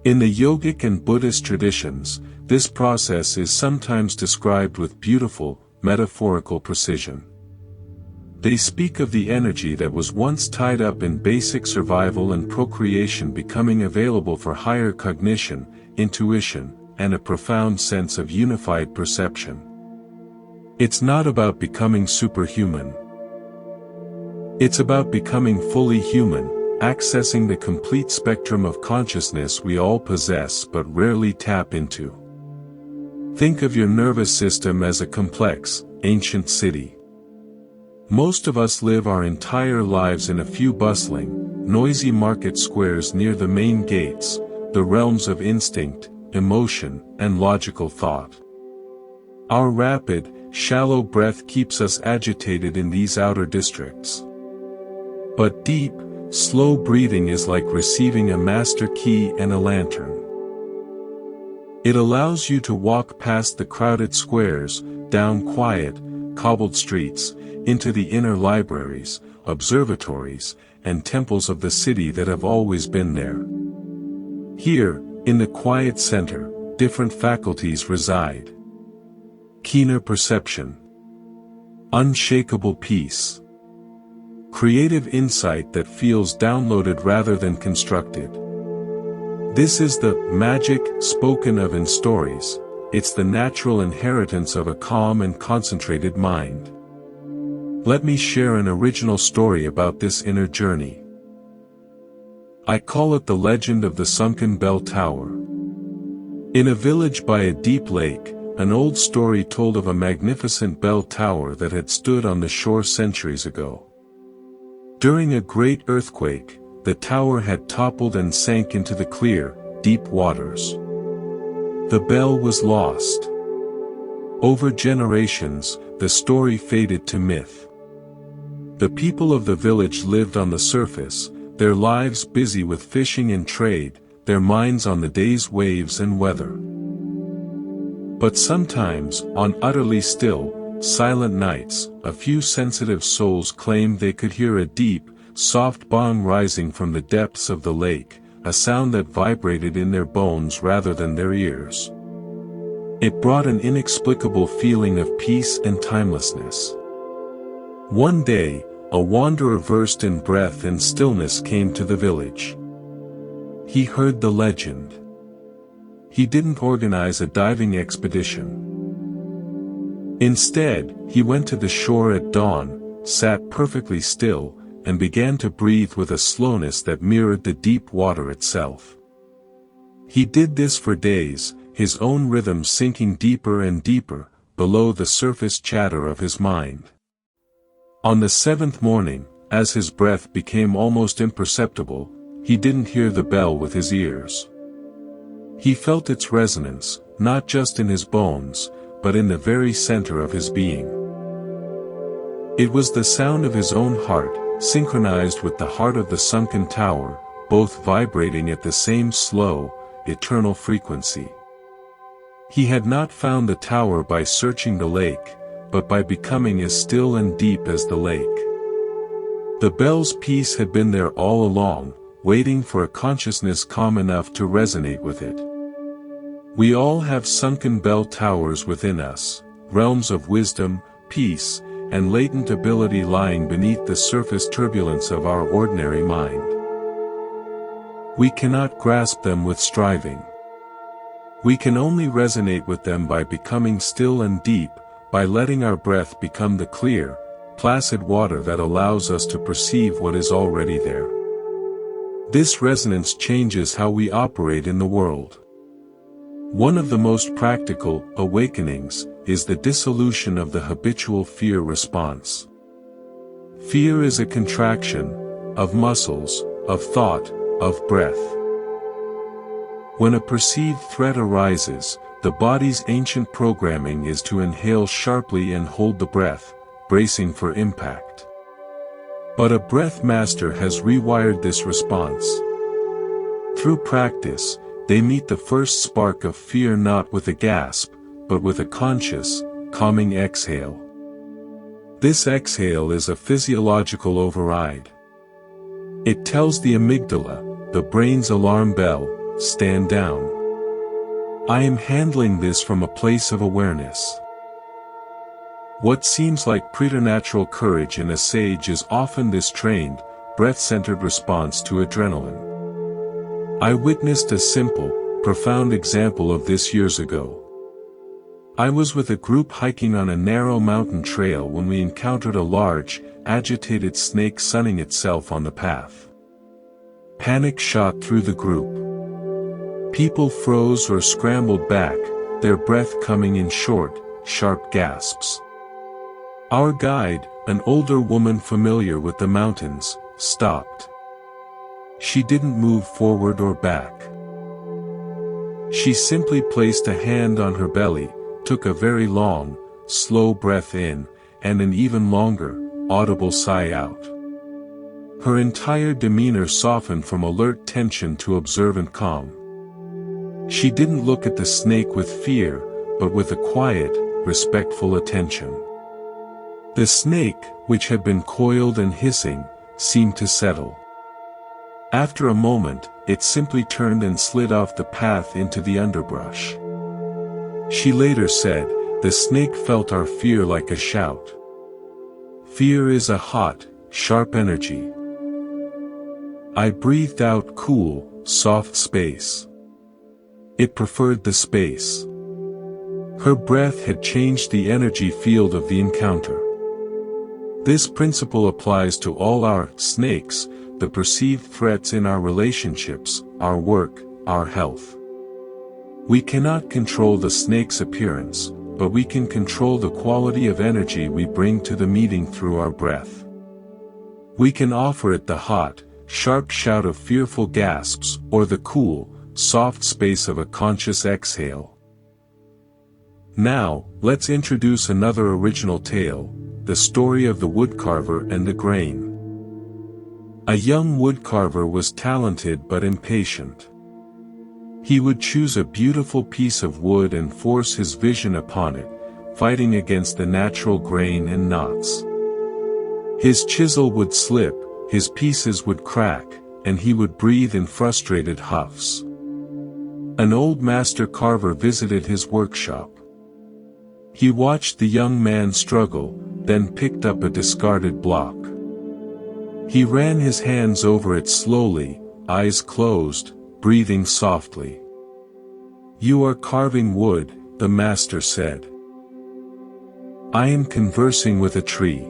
In the yogic and Buddhist traditions, this process is sometimes described with beautiful, metaphorical precision. They speak of the energy that was once tied up in basic survival and procreation becoming available for higher cognition, intuition, and a profound sense of unified perception. It's not about becoming superhuman. It's about becoming fully human, accessing the complete spectrum of consciousness we all possess but rarely tap into. Think of your nervous system as a complex, ancient city. Most of us live our entire lives in a few bustling, noisy market squares near the main gates, the realms of instinct, emotion, and logical thought. Our rapid, shallow breath keeps us agitated in these outer districts. But deep, slow breathing is like receiving a master key and a lantern. It allows you to walk past the crowded squares, down quiet, cobbled streets, into the inner libraries, observatories, and temples of the city that have always been there. Here, in the quiet center, different faculties reside. Keener perception. Unshakable peace. Creative insight that feels downloaded rather than constructed. This is the magic spoken of in stories. It's the natural inheritance of a calm and concentrated mind. Let me share an original story about this inner journey. I call it the legend of the sunken bell tower. In a village by a deep lake, an old story told of a magnificent bell tower that had stood on the shore centuries ago. During a great earthquake, the tower had toppled and sank into the clear, deep waters. The bell was lost. Over generations, the story faded to myth. The people of the village lived on the surface, their lives busy with fishing and trade, their minds on the day's waves and weather. But sometimes, on utterly still, silent nights, a few sensitive souls claimed they could hear a deep, soft bong rising from the depths of the lake, a sound that vibrated in their bones rather than their ears. It brought an inexplicable feeling of peace and timelessness. One day, a wanderer versed in breath and stillness came to the village. He heard the legend. He didn't organize a diving expedition. Instead, he went to the shore at dawn, sat perfectly still, and began to breathe with a slowness that mirrored the deep water itself. He did this for days, his own rhythm sinking deeper and deeper, below the surface chatter of his mind. On the seventh morning, as his breath became almost imperceptible, he didn't hear the bell with his ears. He felt its resonance, not just in his bones, but in the very center of his being. It was the sound of his own heart, synchronized with the heart of the sunken tower, both vibrating at the same slow, eternal frequency. He had not found the tower by searching the lake, but by becoming as still and deep as the lake. The bell's peace had been there all along, waiting for a consciousness calm enough to resonate with it. We all have sunken bell towers within us, realms of wisdom, peace, and latent ability lying beneath the surface turbulence of our ordinary mind. We cannot grasp them with striving. We can only resonate with them by becoming still and deep, by letting our breath become the clear, placid water that allows us to perceive what is already there. This resonance changes how we operate in the world. One of the most practical awakenings is the dissolution of the habitual fear response. Fear is a contraction, of muscles, of thought, of breath. When a perceived threat arises, the body's ancient programming is to inhale sharply and hold the breath, bracing for impact. But a breath master has rewired this response. Through practice, they meet the first spark of fear not with a gasp, but with a conscious, calming exhale. This exhale is a physiological override. It tells the amygdala, the brain's alarm bell, stand down. I am handling this from a place of awareness. What seems like preternatural courage in a sage is often this trained, breath-centered response to adrenaline. I witnessed a simple, profound example of this years ago. I was with a group hiking on a narrow mountain trail when we encountered a large, agitated snake sunning itself on the path. Panic shot through the group. People froze or scrambled back, their breath coming in short, sharp gasps. Our guide, an older woman familiar with the mountains, stopped. She didn't move forward or back. She simply placed a hand on her belly, took a very long, slow breath in, and an even longer, audible sigh out. Her entire demeanor softened from alert tension to observant calm. She didn't look at the snake with fear, but with a quiet, respectful attention. The snake, which had been coiled and hissing, seemed to settle. After a moment, it simply turned and slid off the path into the underbrush. She later said, "The snake felt our fear like a shout." Fear is a hot, sharp energy. I breathed out cool, soft space. It preferred the space. Her breath had changed the energy field of the encounter. This principle applies to all our snakes, the perceived threats in our relationships, our work, our health. We cannot control the snake's appearance, but we can control the quality of energy we bring to the meeting through our breath. We can offer it the hot, sharp shout of fearful gasps, or the cool, soft space of a conscious exhale. Now, let's introduce another original tale, the story of the woodcarver and the grain. A young woodcarver was talented but impatient. He would choose a beautiful piece of wood and force his vision upon it, fighting against the natural grain and knots. His chisel would slip, his pieces would crack, and he would breathe in frustrated huffs. An old master carver visited his workshop. He watched the young man struggle, then picked up a discarded block. He ran his hands over it slowly, eyes closed, breathing softly. "You are carving wood," the master said. "I am conversing with a tree."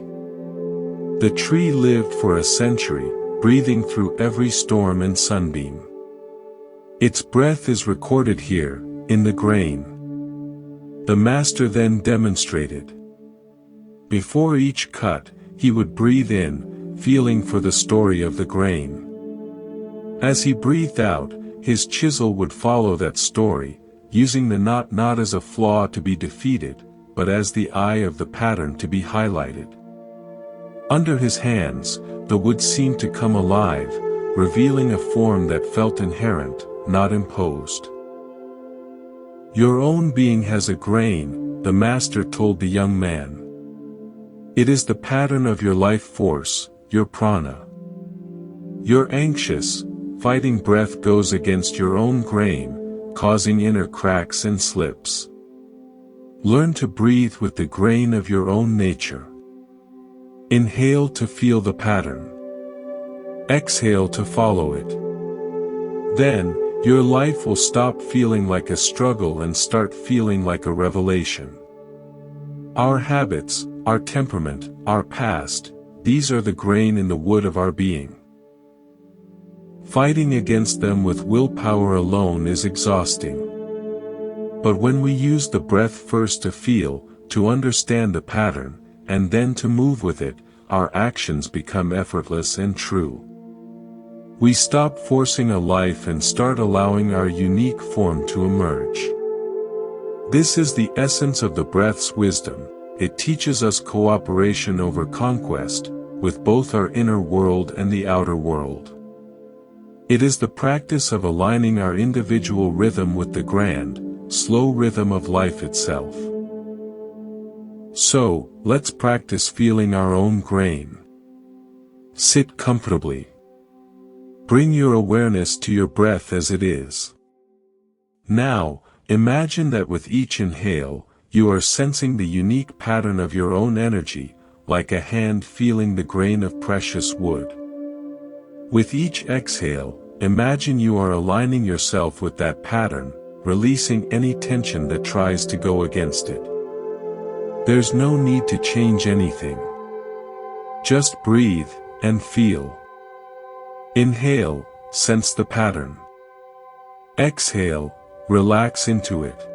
The tree lived for a century, breathing through every storm and sunbeam. Its breath is recorded here, in the grain. The master then demonstrated. Before each cut, he would breathe in, feeling for the story of the grain. As he breathed out, his chisel would follow that story, using the knot not as a flaw to be defeated, but as the eye of the pattern to be highlighted. Under his hands, the wood seemed to come alive, revealing a form that felt inherent, not imposed. "Your own being has a grain," the master told the young man. "It is the pattern of your life force, your prana. Your anxious, fighting breath goes against your own grain, causing inner cracks and slips. Learn to breathe with the grain of your own nature. Inhale to feel the pattern. Exhale to follow it. Then, your life will stop feeling like a struggle and start feeling like a revelation." Our habits, our temperament, our past, these are the grain in the wood of our being. Fighting against them with willpower alone is exhausting. But when we use the breath first to feel, to understand the pattern, and then to move with it, our actions become effortless and true. We stop forcing a life and start allowing our unique form to emerge. This is the essence of the breath's wisdom. It teaches us cooperation over conquest, with both our inner world and the outer world. It is the practice of aligning our individual rhythm with the grand, slow rhythm of life itself. So, let's practice feeling our own grain. Sit comfortably. Bring your awareness to your breath as it is. Now, imagine that with each inhale, you are sensing the unique pattern of your own energy, like a hand feeling the grain of precious wood. With each exhale, imagine you are aligning yourself with that pattern, releasing any tension that tries to go against it. There's no need to change anything. Just breathe and feel. Inhale, sense the pattern. Exhale, relax into it.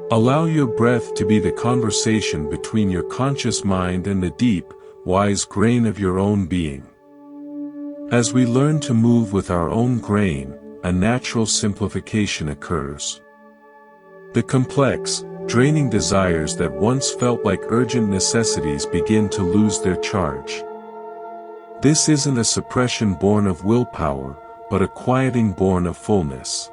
Allow your breath to be the conversation between your conscious mind and the deep, wise grain of your own being. As we learn to move with our own grain, a natural simplification occurs. The complex, draining desires that once felt like urgent necessities begin to lose their charge. This isn't a suppression born of willpower, but a quieting born of fullness.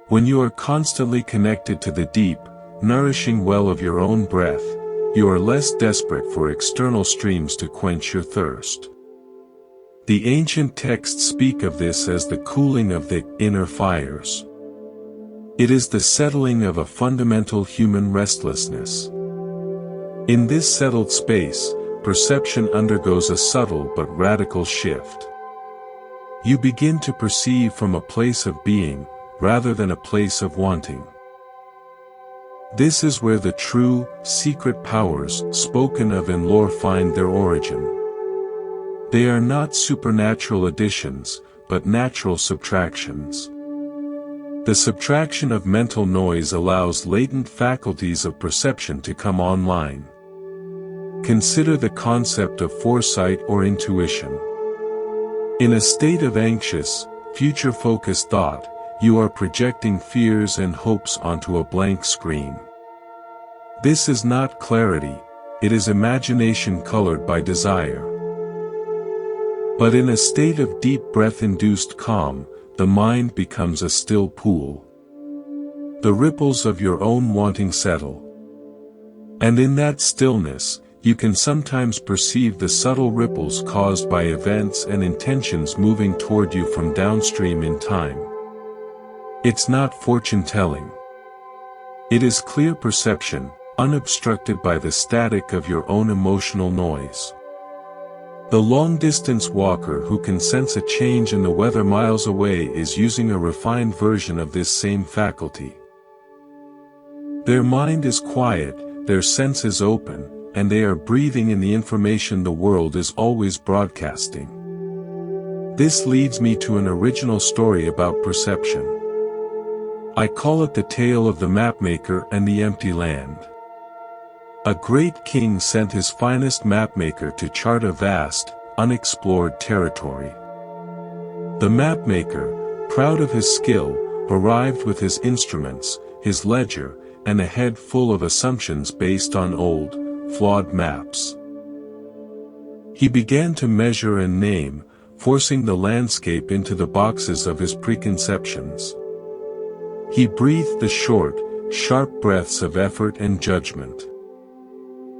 When you are constantly connected to the deep, nourishing well of your own breath, you are less desperate for external streams to quench your thirst. The ancient texts speak of this as the cooling of the inner fires. It is the settling of a fundamental human restlessness. In this settled space, perception undergoes a subtle but radical shift. You begin to perceive from a place of being, rather than a place of wanting. This is where the true, secret powers spoken of in lore find their origin. They are not supernatural additions, but natural subtractions. The subtraction of mental noise allows latent faculties of perception to come online. Consider the concept of foresight or intuition. In a state of anxious, future-focused thought, you are projecting fears and hopes onto a blank screen. This is not clarity, it is imagination colored by desire. But in a state of deep breath-induced calm, the mind becomes a still pool. The ripples of your own wanting settle. And in that stillness, you can sometimes perceive the subtle ripples caused by events and intentions moving toward you from downstream in time. It's not fortune-telling. It is clear perception, unobstructed by the static of your own emotional noise. The long-distance walker who can sense a change in the weather miles away is using a refined version of this same faculty. Their mind is quiet, their sense is open, and they are breathing in the information the world is always broadcasting. This leads me to an original story about perception. I call it the tale of the mapmaker and the empty land. A great king sent his finest mapmaker to chart a vast, unexplored territory. The mapmaker, proud of his skill, arrived with his instruments, his ledger, and a head full of assumptions based on old, flawed maps. He began to measure and name, forcing the landscape into the boxes of his preconceptions. He breathed the short, sharp breaths of effort and judgment.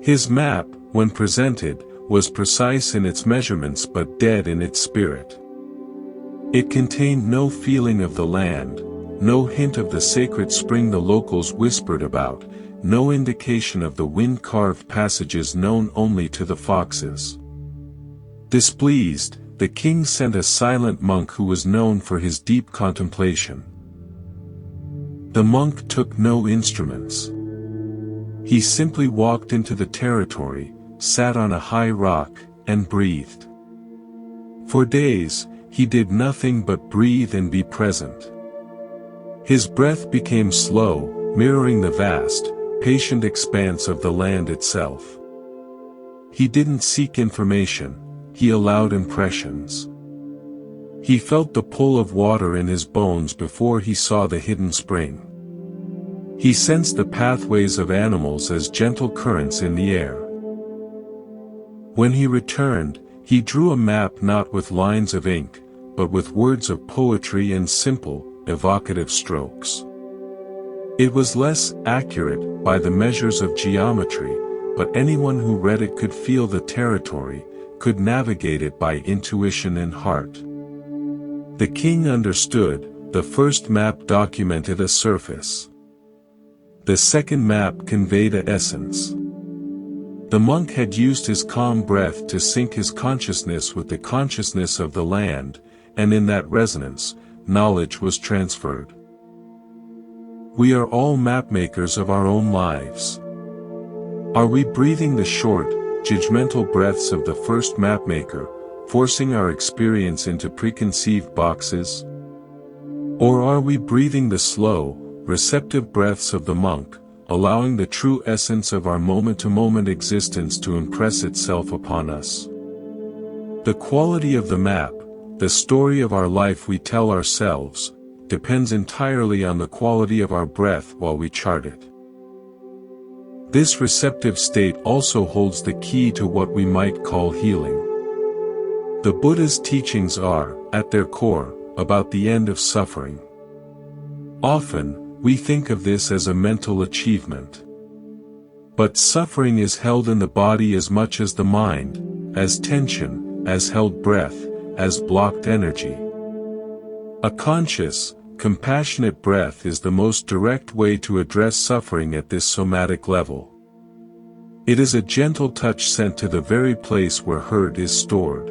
His map, when presented, was precise in its measurements but dead in its spirit. It contained no feeling of the land, no hint of the sacred spring the locals whispered about, no indication of the wind-carved passages known only to the foxes. Displeased, the king sent a silent monk who was known for his deep contemplation. The monk took no instruments. He simply walked into the territory, sat on a high rock, and breathed. For days, he did nothing but breathe and be present. His breath became slow, mirroring the vast, patient expanse of the land itself. He didn't seek information, he allowed impressions. He felt the pull of water in his bones before he saw the hidden spring. He sensed the pathways of animals as gentle currents in the air. When he returned, he drew a map not with lines of ink, but with words of poetry and simple, evocative strokes. It was less accurate by the measures of geometry, but anyone who read it could feel the territory, could navigate it by intuition and heart. The king understood. The first map documented a surface. The second map conveyed an essence. The monk had used his calm breath to sync his consciousness with the consciousness of the land, and in that resonance, knowledge was transferred. We are all mapmakers of our own lives. Are we breathing the short, judgmental breaths of the first mapmaker, forcing our experience into preconceived boxes? Or are we breathing the slow, receptive breaths of the monk, allowing the true essence of our moment-to-moment existence to impress itself upon us? The quality of the map, the story of our life we tell ourselves, depends entirely on the quality of our breath while we chart it. This receptive state also holds the key to what we might call healing. The Buddha's teachings are, at their core, about the end of suffering. Often, we think of this as a mental achievement. But suffering is held in the body as much as the mind, as tension, as held breath, as blocked energy. A conscious, compassionate breath is the most direct way to address suffering at this somatic level. It is a gentle touch sent to the very place where hurt is stored.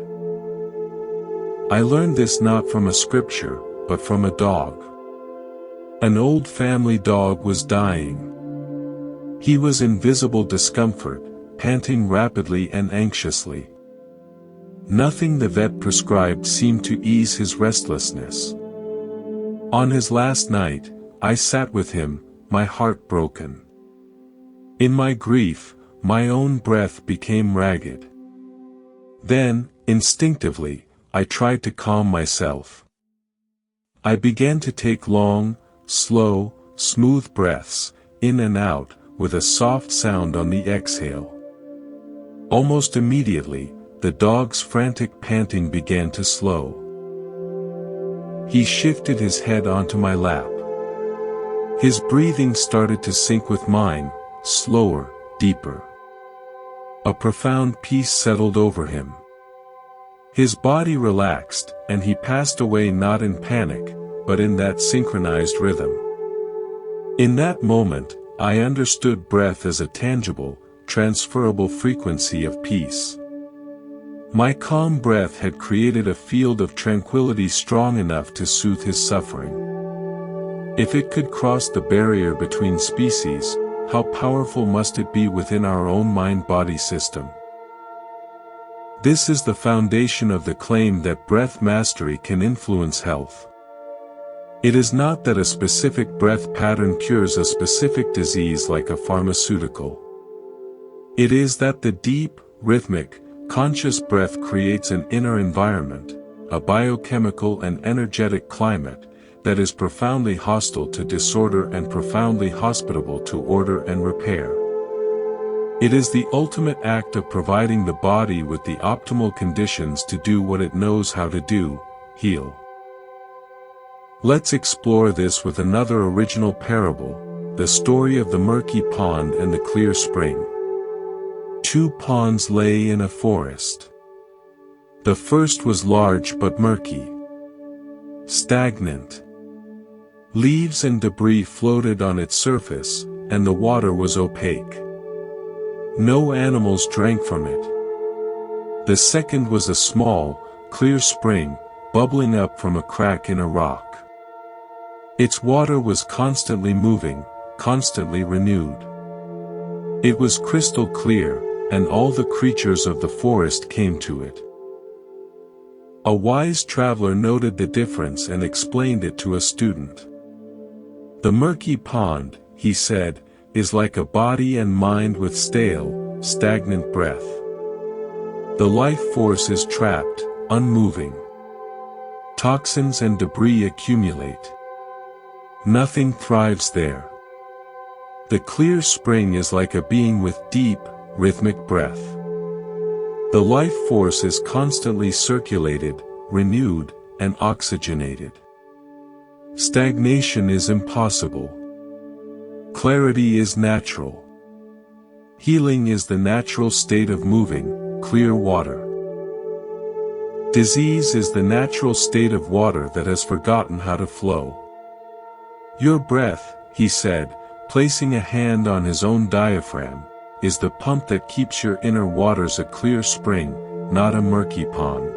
I learned this not from a scripture, but from a dog. An old family dog was dying. He was in visible discomfort, panting rapidly and anxiously. Nothing the vet prescribed seemed to ease his restlessness. On his last night, I sat with him, my heart broken. In my grief, my own breath became ragged. Then, instinctively, I tried to calm myself. I began to take long, slow, smooth breaths, in and out, with a soft sound on the exhale. Almost immediately, the dog's frantic panting began to slow. He shifted his head onto my lap. His breathing started to sync with mine, slower, deeper. A profound peace settled over him. His body relaxed, and he passed away not in panic, but in that synchronized rhythm. In that moment, I understood breath as a tangible, transferable frequency of peace. My calm breath had created a field of tranquility strong enough to soothe his suffering. If it could cross the barrier between species, how powerful must it be within our own mind-body system? This is the foundation of the claim that breath mastery can influence health. It is not that a specific breath pattern cures a specific disease like a pharmaceutical. It is that the deep, rhythmic, conscious breath creates an inner environment, a biochemical and energetic climate, that is profoundly hostile to disorder and profoundly hospitable to order and repair. It is the ultimate act of providing the body with the optimal conditions to do what it knows how to do, heal. Let's explore this with another original parable, the story of the murky pond and the clear spring. Two ponds lay in a forest. The first was large but murky, stagnant. Leaves and debris floated on its surface, and the water was opaque. No animals drank from it. The second was a small, clear spring, bubbling up from a crack in a rock. Its water was constantly moving, constantly renewed. It was crystal clear, and all the creatures of the forest came to it. A wise traveler noted the difference and explained it to a student. The murky pond, he said, is like a body and mind with stale, stagnant breath. The life force is trapped, unmoving. Toxins and debris accumulate. Nothing thrives there. The clear spring is like a being with deep, rhythmic breath. The life force is constantly circulated, renewed, and oxygenated. Stagnation is impossible. Clarity is natural. Healing is the natural state of moving, clear water. Disease is the natural state of water that has forgotten how to flow. Your breath, he said, placing a hand on his own diaphragm, is the pump that keeps your inner waters a clear spring, not a murky pond.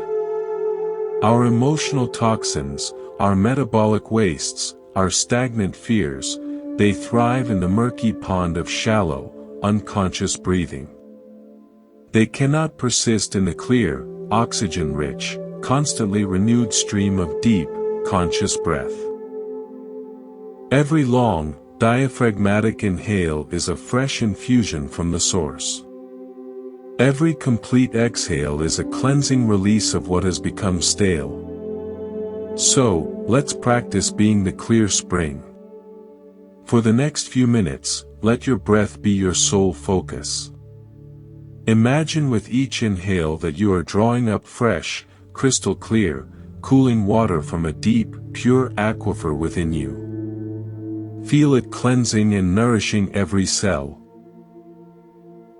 Our emotional toxins, our metabolic wastes, our stagnant fears, they thrive in the murky pond of shallow, unconscious breathing. They cannot persist in the clear, oxygen-rich, constantly renewed stream of deep, conscious breath. Every long, diaphragmatic inhale is a fresh infusion from the source. Every complete exhale is a cleansing release of what has become stale. So, let's practice being the clear spring. For the next few minutes, let your breath be your sole focus. Imagine with each inhale that you are drawing up fresh, crystal clear, cooling water from a deep, pure aquifer within you. Feel it cleansing and nourishing every cell.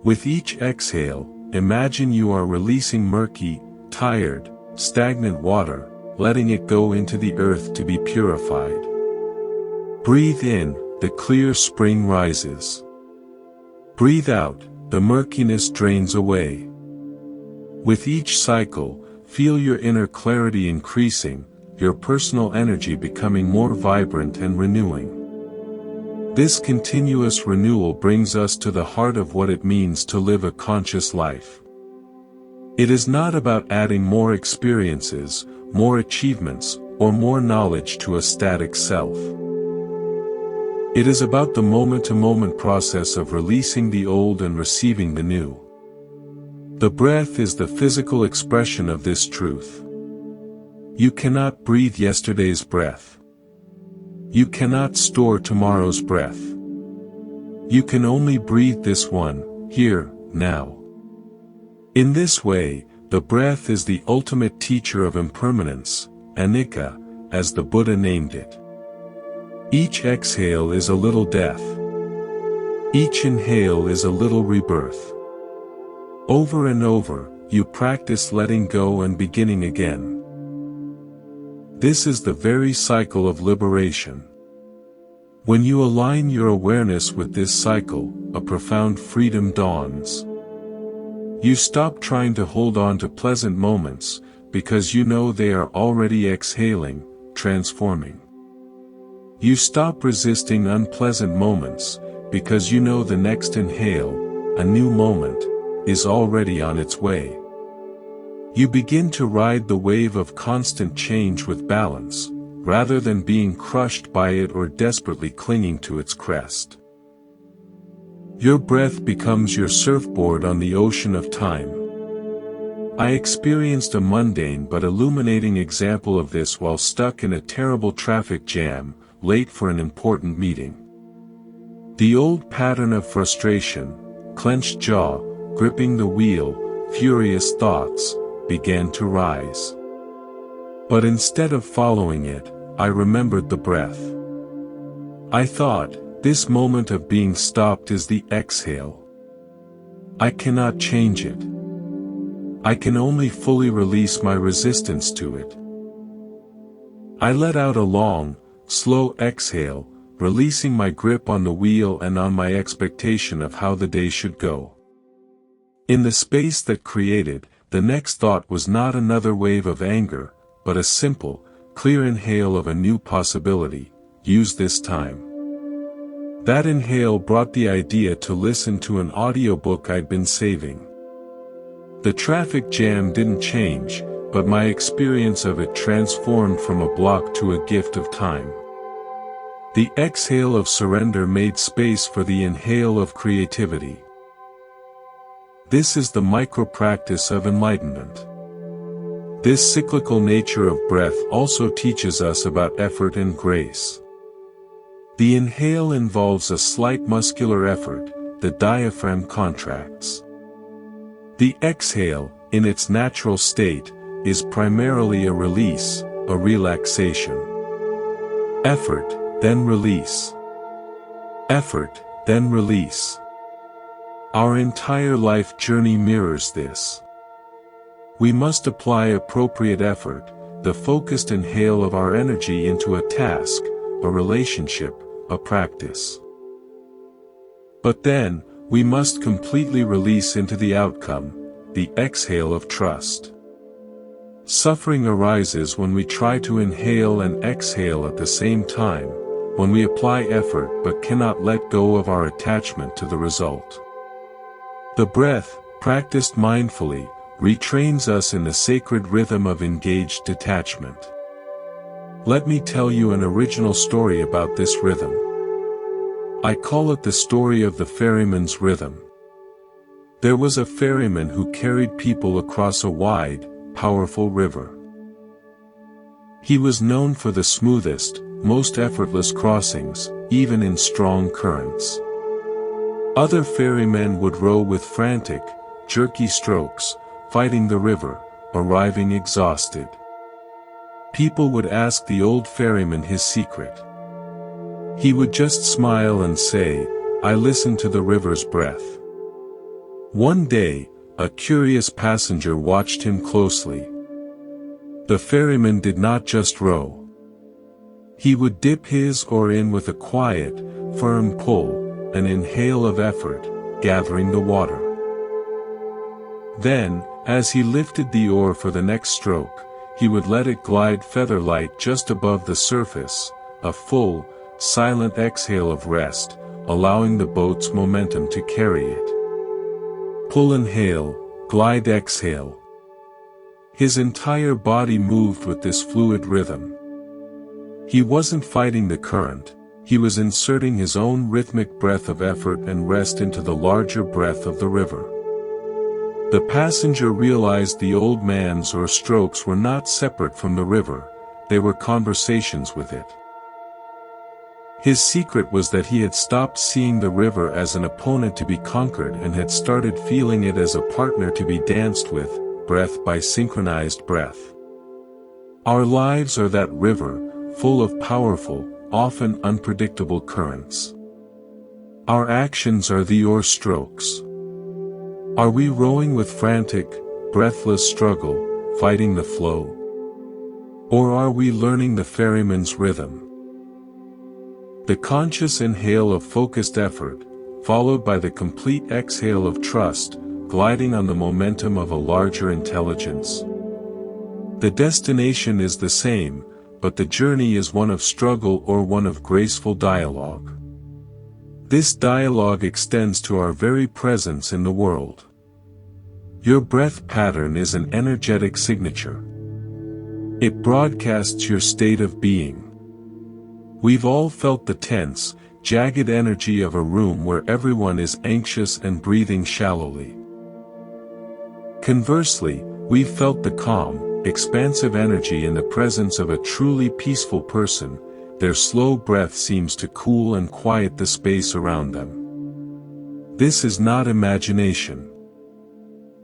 With each exhale, imagine you are releasing murky, tired, stagnant water, letting it go into the earth to be purified. Breathe in, the clear spring rises. Breathe out, the murkiness drains away. With each cycle, feel your inner clarity increasing, your personal energy becoming more vibrant and renewing. This continuous renewal brings us to the heart of what it means to live a conscious life. It is not about adding more experiences, more achievements, or more knowledge to a static self. It is about the moment-to-moment process of releasing the old and receiving the new. The breath is the physical expression of this truth. You cannot breathe yesterday's breath. You cannot store tomorrow's breath. You can only breathe this one, here, now. In this way, the breath is the ultimate teacher of impermanence, anicca, as the Buddha named it. Each exhale is a little death. Each inhale is a little rebirth. Over and over, you practice letting go and beginning again. This is the very cycle of liberation. When you align your awareness with this cycle, a profound freedom dawns. You stop trying to hold on to pleasant moments, because you know they are already exhaling, transforming. You stop resisting unpleasant moments, because you know the next inhale, a new moment, is already on its way. You begin to ride the wave of constant change with balance, rather than being crushed by it or desperately clinging to its crest. Your breath becomes your surfboard on the ocean of time. I experienced a mundane but illuminating example of this while stuck in a terrible traffic jam, late for an important meeting. The old pattern of frustration, clenched jaw, gripping the wheel, furious thoughts, began to rise. But instead of following it, I remembered the breath. I thought, this moment of being stopped is the exhale. I cannot change it. I can only fully release my resistance to it. I let out a long, slow exhale, releasing my grip on the wheel and on my expectation of how the day should go. In the space that created, the next thought was not another wave of anger, but a simple, clear inhale of a new possibility, use this time. That inhale brought the idea to listen to an audiobook I'd been saving. The traffic jam didn't change, but my experience of it transformed from a block to a gift of time. The exhale of surrender made space for the inhale of creativity. This is the micro-practice of enlightenment. This cyclical nature of breath also teaches us about effort and grace. The inhale involves a slight muscular effort, the diaphragm contracts. The exhale, in its natural state, is primarily a release, a relaxation. Effort, then release. Effort, then release. Our entire life journey mirrors this. We must apply appropriate effort, the focused inhale of our energy into a task, a relationship, a practice. But then, we must completely release into the outcome, the exhale of trust. Suffering arises when we try to inhale and exhale at the same time, when we apply effort but cannot let go of our attachment to the result. The breath, practiced mindfully, retrains us in the sacred rhythm of engaged detachment. Let me tell you an original story about this rhythm. I call it the story of the ferryman's rhythm. There was a ferryman who carried people across a wide, powerful river. He was known for the smoothest, most effortless crossings, even in strong currents. Other ferrymen would row with frantic, jerky strokes, fighting the river, arriving exhausted. People would ask the old ferryman his secret. He would just smile and say, "I listen to the river's breath." One day, a curious passenger watched him closely. The ferryman did not just row. He would dip his oar in with a quiet, firm pull, an inhale of effort, gathering the water. Then, as he lifted the oar for the next stroke, he would let it glide feather-light just above the surface, a full, silent exhale of rest, allowing the boat's momentum to carry it. Pull inhale, glide exhale. His entire body moved with this fluid rhythm. He wasn't fighting the current, he was inserting his own rhythmic breath of effort and rest into the larger breath of the river. The passenger realized the old man's oar strokes were not separate from the river, they were conversations with it. His secret was that he had stopped seeing the river as an opponent to be conquered and had started feeling it as a partner to be danced with, breath by synchronized breath. Our lives are that river, full of powerful, often unpredictable currents. Our actions are the oar strokes. Are we rowing with frantic, breathless struggle, fighting the flow? Or are we learning the ferryman's rhythm? The conscious inhale of focused effort, followed by the complete exhale of trust, gliding on the momentum of a larger intelligence. The destination is the same, but the journey is one of struggle or one of graceful dialogue. This dialogue extends to our very presence in the world. Your breath pattern is an energetic signature. It broadcasts your state of being. We've all felt the tense, jagged energy of a room where everyone is anxious and breathing shallowly. Conversely, we've felt the calm, expansive energy in the presence of a truly peaceful person. Their slow breath seems to cool and quiet the space around them. This is not imagination.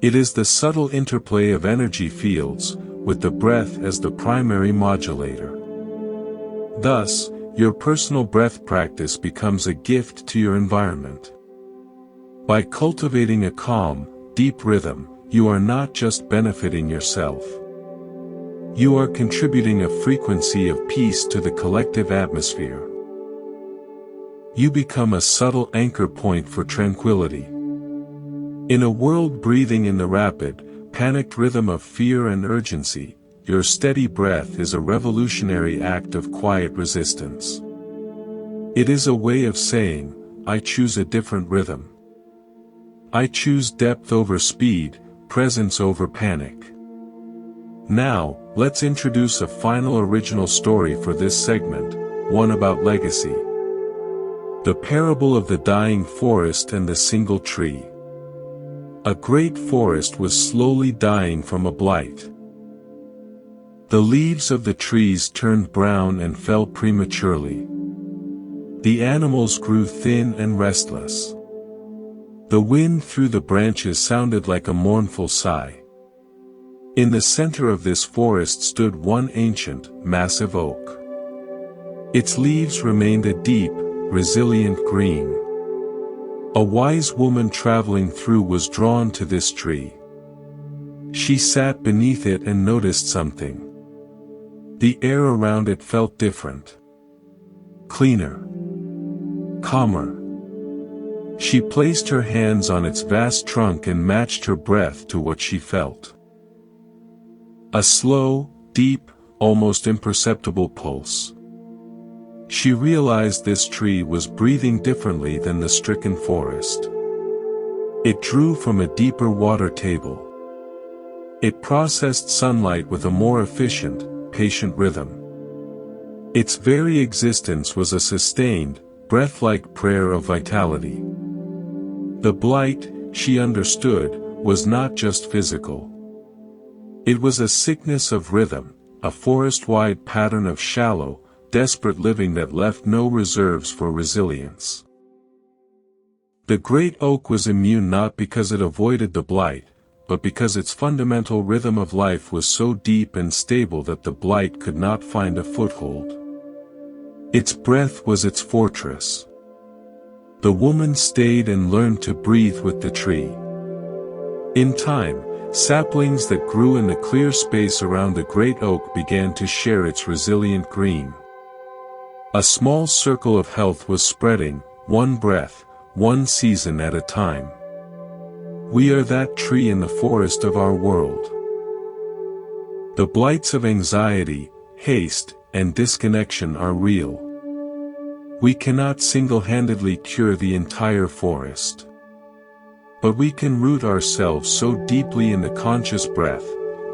It is the subtle interplay of energy fields, with the breath as the primary modulator. Thus, your personal breath practice becomes a gift to your environment. By cultivating a calm, deep rhythm, you are not just benefiting yourself. You are contributing a frequency of peace to the collective atmosphere. You become a subtle anchor point for tranquility. In a world breathing in the rapid, panicked rhythm of fear and urgency, your steady breath is a revolutionary act of quiet resistance. It is a way of saying, I choose a different rhythm. I choose depth over speed, presence over panic. Now, let's introduce a final original story for this segment, one about legacy. The parable of the dying forest and the single tree. A great forest was slowly dying from a blight. The leaves of the trees turned brown and fell prematurely. The animals grew thin and restless. The wind through the branches sounded like a mournful sigh. In the center of this forest stood one ancient, massive oak. Its leaves remained a deep, resilient green. A wise woman traveling through was drawn to this tree. She sat beneath it and noticed something. The air around it felt different. Cleaner. Calmer. She placed her hands on its vast trunk and matched her breath to what she felt. A slow, deep, almost imperceptible pulse. She realized this tree was breathing differently than the stricken forest. It drew from a deeper water table. It processed sunlight with a more efficient, patient rhythm. Its very existence was a sustained, breath-like prayer of vitality. The blight, she understood, was not just physical. It was a sickness of rhythm, a forest-wide pattern of shallow, desperate living that left no reserves for resilience. The great oak was immune not because it avoided the blight, but because its fundamental rhythm of life was so deep and stable that the blight could not find a foothold. Its breath was its fortress. The woman stayed and learned to breathe with the tree. In time, saplings that grew in the clear space around the great oak began to share its resilient green. A small circle of health was spreading, one breath, one season at a time. We are that tree in the forest of our world. The blights of anxiety, haste, and disconnection are real. We cannot single-handedly cure the entire forest. But we can root ourselves so deeply in the conscious breath,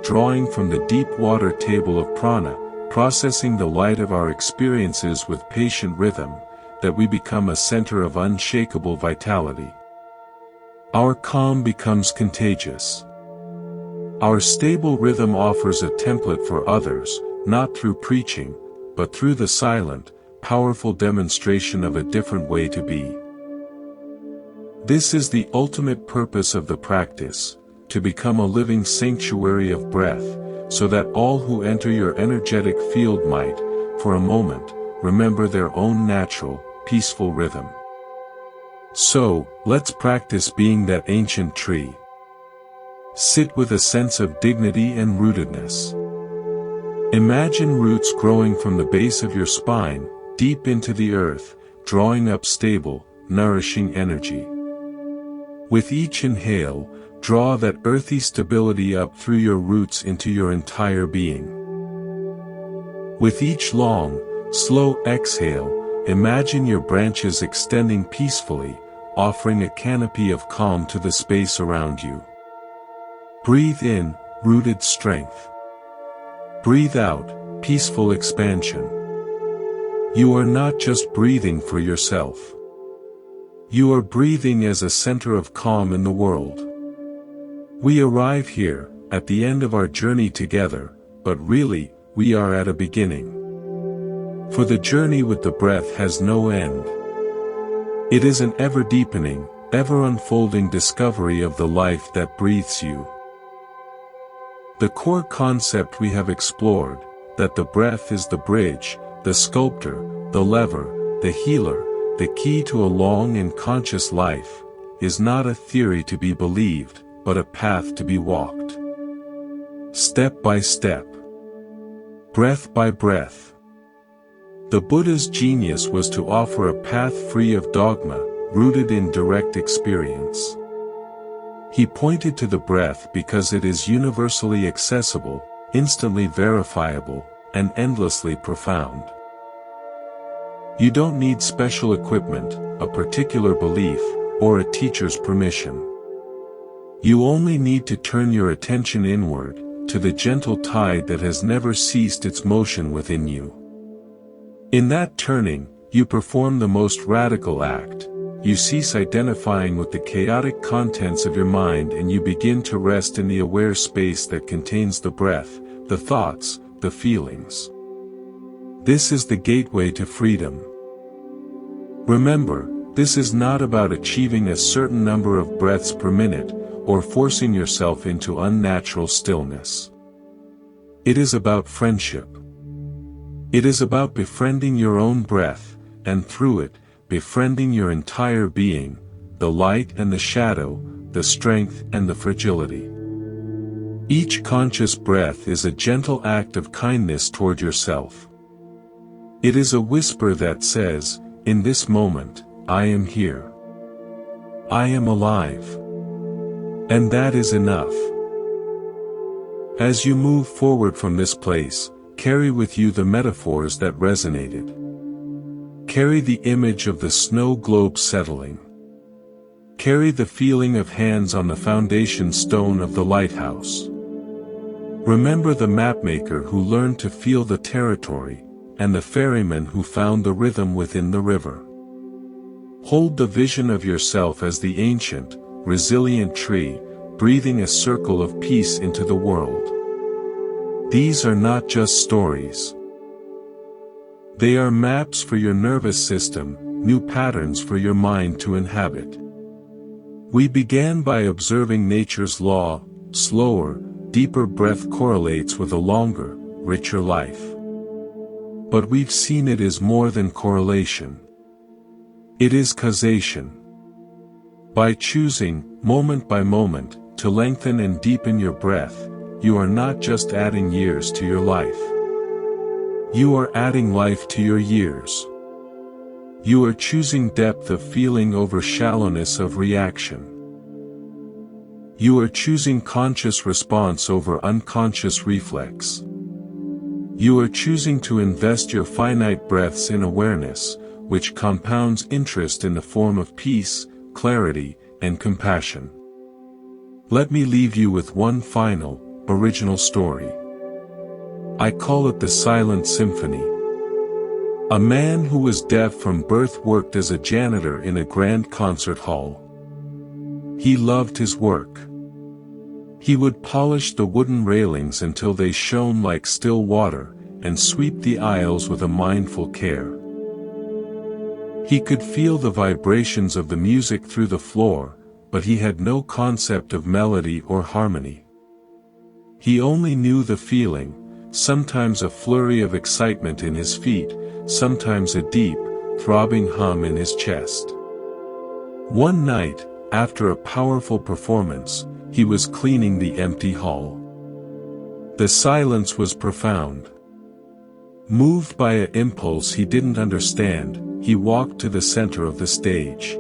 drawing from the deep water table of prana, processing the light of our experiences with patient rhythm, that we become a center of unshakable vitality. Our calm becomes contagious. Our stable rhythm offers a template for others, not through preaching, but through the silent, powerful demonstration of a different way to be. This is the ultimate purpose of the practice, to become a living sanctuary of breath, so that all who enter your energetic field might, for a moment, remember their own natural, peaceful rhythm. So, let's practice being that ancient tree. Sit with a sense of dignity and rootedness. Imagine roots growing from the base of your spine, deep into the earth, drawing up stable, nourishing energy. With each inhale, draw that earthy stability up through your roots into your entire being. With each long, slow exhale, imagine your branches extending peacefully, offering a canopy of calm to the space around you. Breathe in, rooted strength. Breathe out, peaceful expansion. You are not just breathing for yourself. You are breathing as a center of calm in the world. We arrive here, at the end of our journey together, but really, we are at a beginning. For the journey with the breath has no end. It is an ever-deepening, ever-unfolding discovery of the life that breathes you. The core concept we have explored, that the breath is the bridge, the sculptor, the lever, the healer, the key to a long and conscious life, is not a theory to be believed, but a path to be walked. Step by step. Breath by breath. The Buddha's genius was to offer a path free of dogma, rooted in direct experience. He pointed to the breath because it is universally accessible, instantly verifiable, and endlessly profound. You don't need special equipment, a particular belief, or a teacher's permission. You only need to turn your attention inward, to the gentle tide that has never ceased its motion within you. In that turning, you perform the most radical act. you cease identifying with the chaotic contents of your mind and you begin to rest in the aware space that contains the breath, the thoughts, the feelings. This is the gateway to freedom. Remember, this is not about achieving a certain number of breaths per minute, or forcing yourself into unnatural stillness. It is about friendship. It is about befriending your own breath, and through it, befriending your entire being, the light and the shadow, the strength and the fragility. Each conscious breath is a gentle act of kindness toward yourself. It is a whisper that says, in this moment, I am here. I am alive. And that is enough. As you move forward from this place, carry with you the metaphors that resonated. Carry the image of the snow globe settling. Carry the feeling of hands on the foundation stone of the lighthouse. Remember the mapmaker who learned to feel the territory, and the ferryman who found the rhythm within the river. Hold the vision of yourself as the ancient, resilient tree, breathing a circle of peace into the world. These are not just stories. They are maps for your nervous system, new patterns for your mind to inhabit. We began by observing nature's law: slower, deeper breath correlates with a longer, richer life. But we've seen it is more than correlation. It is causation. By choosing, moment by moment, to lengthen and deepen your breath, you are not just adding years to your life. You are adding life to your years. You are choosing depth of feeling over shallowness of reaction. You are choosing conscious response over unconscious reflex. You are choosing to invest your finite breaths in awareness, which compounds interest in the form of peace, clarity, and compassion. Let me leave you with one final, original story. I call it the Silent Symphony. A man who was deaf from birth worked as a janitor in a grand concert hall. He loved his work. He would polish the wooden railings until they shone like still water, and sweep the aisles with a mindful care. He could feel the vibrations of the music through the floor, but he had no concept of melody or harmony. He only knew the feeling, sometimes a flurry of excitement in his feet, sometimes a deep, throbbing hum in his chest. One night, after a powerful performance, he was cleaning the empty hall. The silence was profound. Moved by an impulse he didn't understand, he walked to the center of the stage.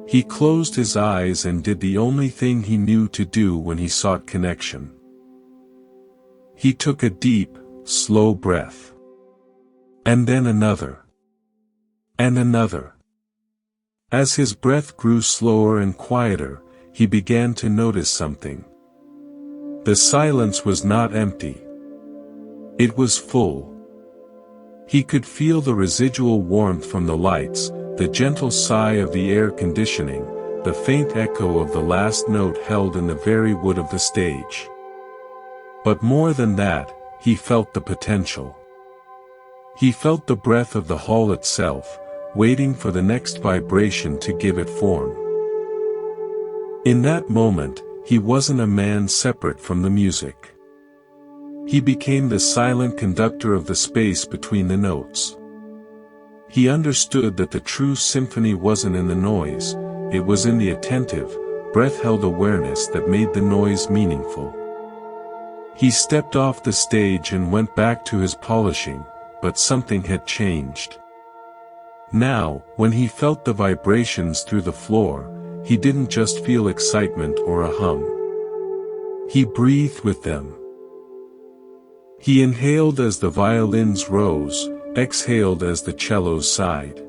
He closed his eyes and did the only thing he knew to do when he sought connection. He took a deep, slow breath. And then another. And another. As his breath grew slower and quieter, he began to notice something. The silence was not empty. It was full. He could feel the residual warmth from the lights, the gentle sigh of the air conditioning, the faint echo of the last note held in the very wood of the stage. But more than that, he felt the potential. He felt the breath of the hall itself, waiting for the next vibration to give it form. In that moment, he wasn't a man separate from the music. He became the silent conductor of the space between the notes. He understood that the true symphony wasn't in the noise, it was in the attentive, breath-held awareness that made the noise meaningful. He stepped off the stage and went back to his polishing, but something had changed. Now, when he felt the vibrations through the floor, he didn't just feel excitement or a hum. He breathed with them. He inhaled as the violins rose, exhaled as the cellos sighed.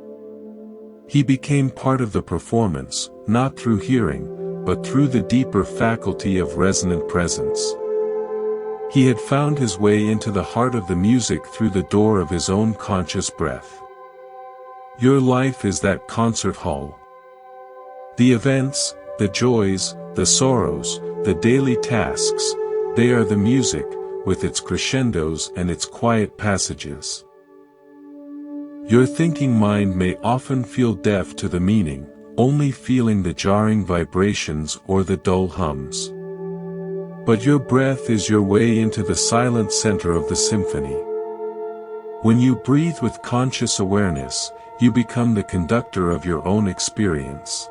He became part of the performance, not through hearing, but through the deeper faculty of resonant presence. He had found his way into the heart of the music through the door of his own conscious breath. Your life is that concert hall, The events, the joys, the sorrows, the daily tasks, they are the music, with its crescendos and its quiet passages. Your thinking mind may often feel deaf to the meaning, only feeling the jarring vibrations or the dull hums. But your breath is your way into the silent center of the symphony. When you breathe with conscious awareness, you become the conductor of your own experience.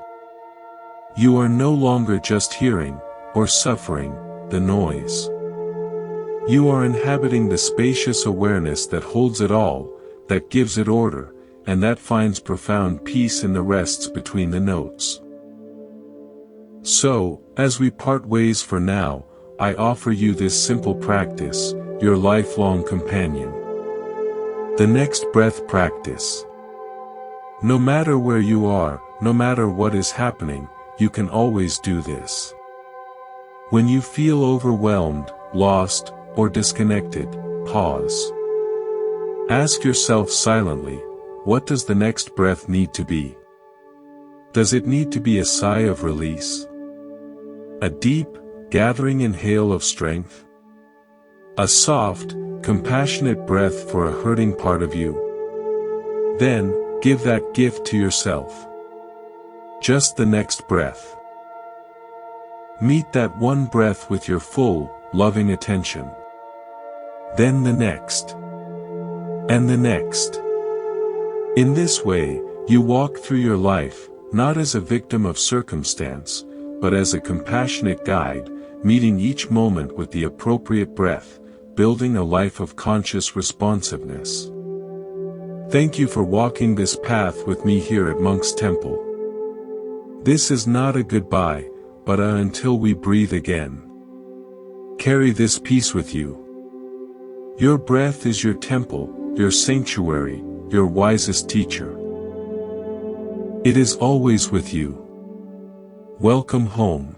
You are no longer just hearing, or suffering, the noise. You are inhabiting the spacious awareness that holds it all, that gives it order, and that finds profound peace in the rests between the notes. So, as we part ways for now, I offer you this simple practice, your lifelong companion. The next breath practice. No matter where you are, no matter what is happening, you can always do this. When you feel overwhelmed, lost, or disconnected, pause. Ask yourself silently, what does the next breath need to be? Does it need to be a sigh of release? A deep, gathering inhale of strength? A soft, compassionate breath for a hurting part of you? Then, give that gift to yourself. Just the next breath. Meet that one breath with your full, loving attention. Then the next. And the next. In this way, you walk through your life, not as a victim of circumstance, but as a compassionate guide, meeting each moment with the appropriate breath, building a life of conscious responsiveness. Thank you for walking this path with me here at Monk's Temple. This is not a goodbye, but until we breathe again. Carry this peace with you. Your breath is your temple, your sanctuary, your wisest teacher. It is always with you. Welcome home.